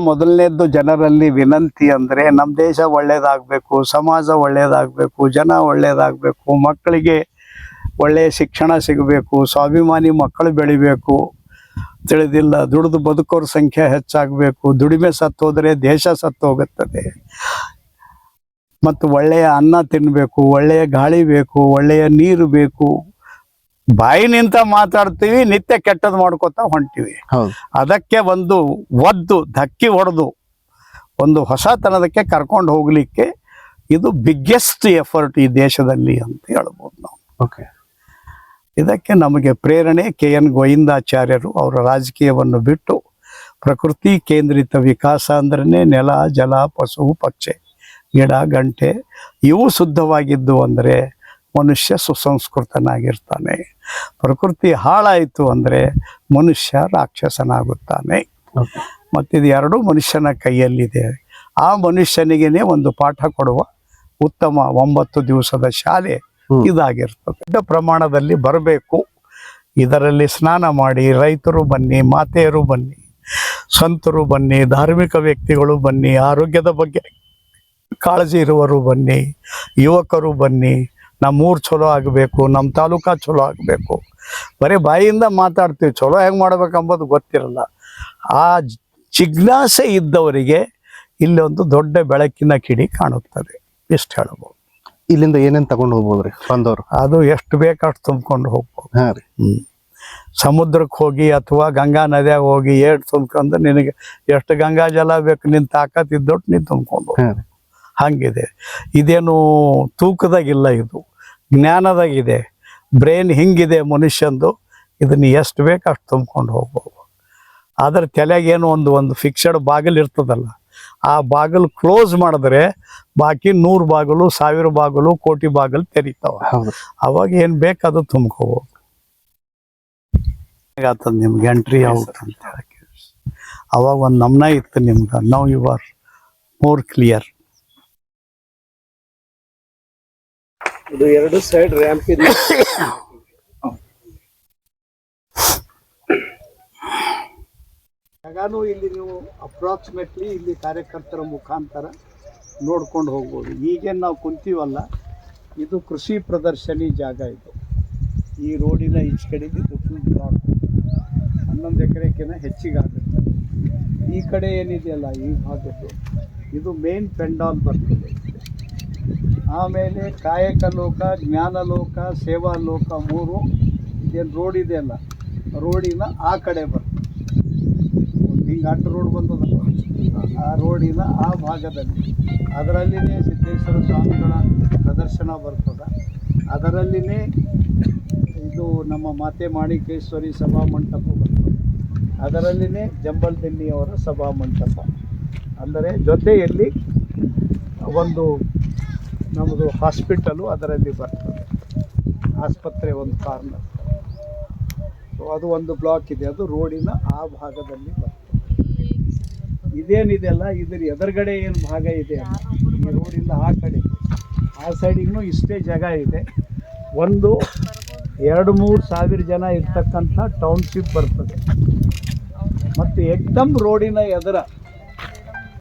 ಮೊದಲನೇದ್ದು ಜನರಲ್ಲಿ ವಿನಂತಿ ಅಂದ್ರೆ ನಮ್ಮ ದೇಶ ಒಳ್ಳೇದಾಗಬೇಕು, ಸಮಾಜ ಒಳ್ಳೇದಾಗಬೇಕು, ಜನ ಒಳ್ಳೇದಾಗಬೇಕು, ಮಕ್ಕಳಿಗೆ ಒಳ್ಳೆಯ ಶಿಕ್ಷಣ ಸಿಗಬೇಕು, ಸ್ವಾಭಿಮಾನಿ ಮಕ್ಕಳು ಬೆಳಿಬೇಕು, ತಿಳಿದಿಲ್ಲ ದುಡಿದು ಬದುಕೋರ ಸಂಖ್ಯೆ ಹೆಚ್ಚಾಗಬೇಕು. ದುಡಿಮೆ ಸತ್ತೋದ್ರೆ ದೇಶ ಸತ್ತೋಗುತ್ತದೆ. ಮತ್ತು ಒಳ್ಳೆಯ ಅನ್ನ ತಿನ್ನಬೇಕು, ಒಳ್ಳೆಯ ಗಾಳಿ ಬೇಕು, ಒಳ್ಳೆಯ ನೀರು ಬೇಕು. ಬಾಯಿ ನಿಂತ ಮಾತಾಡ್ತೀವಿ, ನಿತ್ಯ ಕೆಟ್ಟದ್ದು ಮಾಡ್ಕೊತಾ ಹೊಂಟಿವಿ. ಅದಕ್ಕೆ ಒಂದು ಒದ್ದು ಧಕ್ಕಿ ಹೊಡೆದು ಒಂದು ಹೊಸತನದಕ್ಕೆ ಕರ್ಕೊಂಡು ಹೋಗ್ಲಿಕ್ಕೆ ಇದು ಬಿಗ್ಗೆಸ್ಟ್ ಎಫರ್ಟ್ ಈ ದೇಶದಲ್ಲಿ ಅಂತ ಹೇಳ್ಬೋದು ನಾವು. ಇದಕ್ಕೆ ನಮಗೆ ಪ್ರೇರಣೆ KN ಗೋವಿಂದಾಚಾರ್ಯರು. ಅವರ ರಾಜಕೀಯವನ್ನು ಬಿಟ್ಟು ಪ್ರಕೃತಿ ಕೇಂದ್ರಿತ ವಿಕಾಸ ಅಂದ್ರೆ ನೆಲ, ಜಲ, ಪಶು, ಪಕ್ಷಿ, ಗಿಡ, ಗಂಟೆ ಇವು ಶುದ್ಧವಾಗಿದ್ದು ಅಂದರೆ ಮನುಷ್ಯ ಸುಸಂಸ್ಕೃತನಾಗಿರ್ತಾನೆ. ಪ್ರಕೃತಿ ಹಾಳಾಯಿತು ಅಂದರೆ ಮನುಷ್ಯ ರಾಕ್ಷಸನಾಗುತ್ತಾನೆ. ಮತ್ತಿದು ಎರಡೂ ಮನುಷ್ಯನ ಕೈಯಲ್ಲಿದೆ. ಆ ಮನುಷ್ಯನಿಗೇನೆ ಒಂದು ಪಾಠ ಕೊಡುವ ಉತ್ತಮ 9 ದಿವಸದ ಶಾಲೆ ಇದಾಗಿರ್ತದೆ. ದೊಡ್ಡ ಪ್ರಮಾಣದಲ್ಲಿ ಬರಬೇಕು. ಇದರಲ್ಲಿ ಸ್ನಾನ ಮಾಡಿ ರೈತರು ಬನ್ನಿ, ಮಾತೆಯರು ಬನ್ನಿ, ಸಂತರು ಬನ್ನಿ, ಧಾರ್ಮಿಕ ವ್ಯಕ್ತಿಗಳು ಬನ್ನಿ, ಆರೋಗ್ಯದ ಬಗ್ಗೆ ಕಾಳಜಿ ಇರುವವರು ಬನ್ನಿ, ಯುವಕರು ಬನ್ನಿ. ನಮ್ಮೂರು ಚಲೋ ಆಗಬೇಕು, ನಮ್ಮ ತಾಲೂಕಾ ಚಲೋ ಆಗಬೇಕು. ಬರೀ ಬಾಯಿಯಿಂದ ಮಾತಾಡ್ತೀವಿ, ಚಲೋ ಹೆಂಗೆ ಮಾಡ್ಬೇಕಂಬುದು ಗೊತ್ತಿರಲ್ಲ. ಆ ಜಿಜ್ಞಾಸೆ ಇದ್ದವರಿಗೆ ಇಲ್ಲೊಂದು ದೊಡ್ಡ ಬೆಳಕಿನ ಕಿಡಿ ಕಾಣುತ್ತದೆ, ಇಷ್ಟು ಹೇಳ್ಬೋದು. ಇಲ್ಲಿಂದ ಏನೇನ್ ತಗೊಂಡು ಹೋಗ್ಬೋದ್ರಿ ಬಂದವರು? ಅದು ಎಷ್ಟು ಬೇಕಾಷ್ಟು ತುಂಬ್ಕೊಂಡು ಹೋಗ್ಬೋದು. ಹಾ ರೀ. ಸಮುದ್ರಕ್ಕೆ ಹೋಗಿ ಅಥವಾ ಗಂಗಾ ನದಿಯಾಗ ಹೋಗಿ ಏಟ್ ತುಂಬ್ಕೊಂಡು ನಿನಗೆ ಎಷ್ಟು ಗಂಗಾ ಜಲ ಬೇಕು, ನಿನ್ನ ತಾಕತ್ ಇದ್ದೊಟ್ಟು ನೀನು ತುಂಬ್ಕೊಂಡು ಹೋಗು. ಹಾ ರೀ. ಹಂಗಿದೆ. ಇದೇನು ತೂಕದಾಗಿಲ್ಲ, ಇದು ಜ್ಞಾನದಾಗಿದೆ. ಬ್ರೈನ್ ಹಿಂಗಿದೆ ಮನುಷ್ಯಂದು, ಇದನ್ನ ಎಷ್ಟು ಬೇಕು ಅಷ್ಟು ತುಂಬ್ಕೊಂಡು ಹೋಗ್ಬೋದು. ಆದ್ರೆ ತಲೆಗೇನು ಒಂದು ಫಿಕ್ಸೆಡ್ ಬಾಗಿಲು ಇರ್ತದಲ್ಲ, ಆ ಬಾಗಿಲು ಕ್ಲೋಸ್ ಮಾಡಿದ್ರೆ ಬಾಕಿ 100 ಬಾಗಿಲು, 1000 ಬಾಗಿಲು, ಕೋಟಿ ಬಾಗಿಲು ತೆರೀತಾವ. ಅವಾಗ ಏನು ಬೇಕು ಅದು ತುಂಬ್ಕೋಬೋದು. ಆಗ್ತದೆ ನಿಮ್ಗೆ ಎಂಟ್ರಿ ಔಟ್ ಅಂತ ಹೇಳಕ್ಕೆ. ಅವಾಗ ಒಂದು ನಮ್ನ ಇತ್ತು ನಿಮ್ಗೆ. Now you are more clear. ಇದು 2 ಸೈಡ್ ರ್ಯಾಂಪ್ ಇದೆ. ಜಾಗಾನು ಇಲ್ಲಿ ನೀವು ಅಪ್ರಾಕ್ಸಿಮೇಟ್ಲಿ ಇಲ್ಲಿ ಕಾರ್ಯಕರ್ತರ ಮುಖಾಂತರ ನೋಡ್ಕೊಂಡು ಹೋಗ್ಬೋದು. ಈಗೇನು ನಾವು ಕುಂತೀವಲ್ಲ, ಇದು ಕೃಷಿ ಪ್ರದರ್ಶನಿ ಜಾಗ. ಇದು ಈ ರೋಡಿನ ಈಚೆ ಕಡೆದು ಇದು ಫುಲ್ ಬ್ಲಾಕ್, 11 ಎಕರೆಕ್ಕಿಂತ ಹೆಚ್ಚಿಗೆ ಆಗುತ್ತೆ. ಈ ಕಡೆ ಏನಿದೆಯಲ್ಲ ಈ ಭಾಗದ್ದು, ಇದು ಮೇನ್ ಪೆಂಡಾಲ್ ಬರ್ತದೆ. ಆಮೇಲೆ ಕಾಯಕ ಲೋಕ, ಜ್ಞಾನ ಲೋಕ, ಸೇವಾ ಲೋಕ 3 ಇದೇನು ರೋಡ್ ಇದೆಯಲ್ಲ, ರೋಡಿನ ಆ ಕಡೆ ಬರ್ತದೆ. ಹಿಂಗೆ ಅಡ್ಡ ರೋಡ್ ಬಂದದಲ್ಲ, ಆ ರೋಡಿನ ಆ ಭಾಗದಲ್ಲಿ ಅದರಲ್ಲಿನೇ ಸಿದ್ದೇಶ್ವರ ಸ್ವಾಮಿಗಳ ಪ್ರದರ್ಶನ ಬರ್ತದೆ. ಅದರಲ್ಲಿನೇ ಇದು ನಮ್ಮ ಮಾತೆ ಮಾಣಿಕೇಶ್ವರಿ ಸಭಾ ಮಂಟಪ ಬರ್ತದೆ. ಅದರಲ್ಲಿನೇ ಜಂಬಲ್ ದಿನ್ನಿಯವರ ಸಭಾ ಮಂಟಪ. ಅಂದರೆ ಜೊತೆಯಲ್ಲಿ ಒಂದು ನಮ್ಮದು ಹಾಸ್ಪಿಟಲು ಅದರಲ್ಲಿ ಬರ್ತದೆ, ಆಸ್ಪತ್ರೆ ಒಂದು ಕಾರ್ನರ್. ಸೊ ಅದು ಒಂದು ಬ್ಲಾಕ್ ಇದೆ, ಅದು ರೋಡಿನ ಆ ಭಾಗದಲ್ಲಿ ಬರ್ತದೆ. ಇದೇನಿದೆಯಲ್ಲ, ಇದ್ರ ಎದುರುಗಡೆ ಏನು ಭಾಗ ಇದೆ ಅಲ್ಲ, ಈ ರೋಡಿಂದ ಆ ಕಡೆ ಆ ಸೈಡಿಗೂ ಇಷ್ಟೇ ಜಾಗ ಇದೆ. ಒಂದು 2-3 ಸಾವಿರ ಜನ ಇರ್ತಕ್ಕಂಥ ಟೌನ್ಶಿಪ್ ಬರ್ತದೆ. ಮತ್ತು ಏಕ್ದಮ್ ರೋಡಿನ ಎದುರ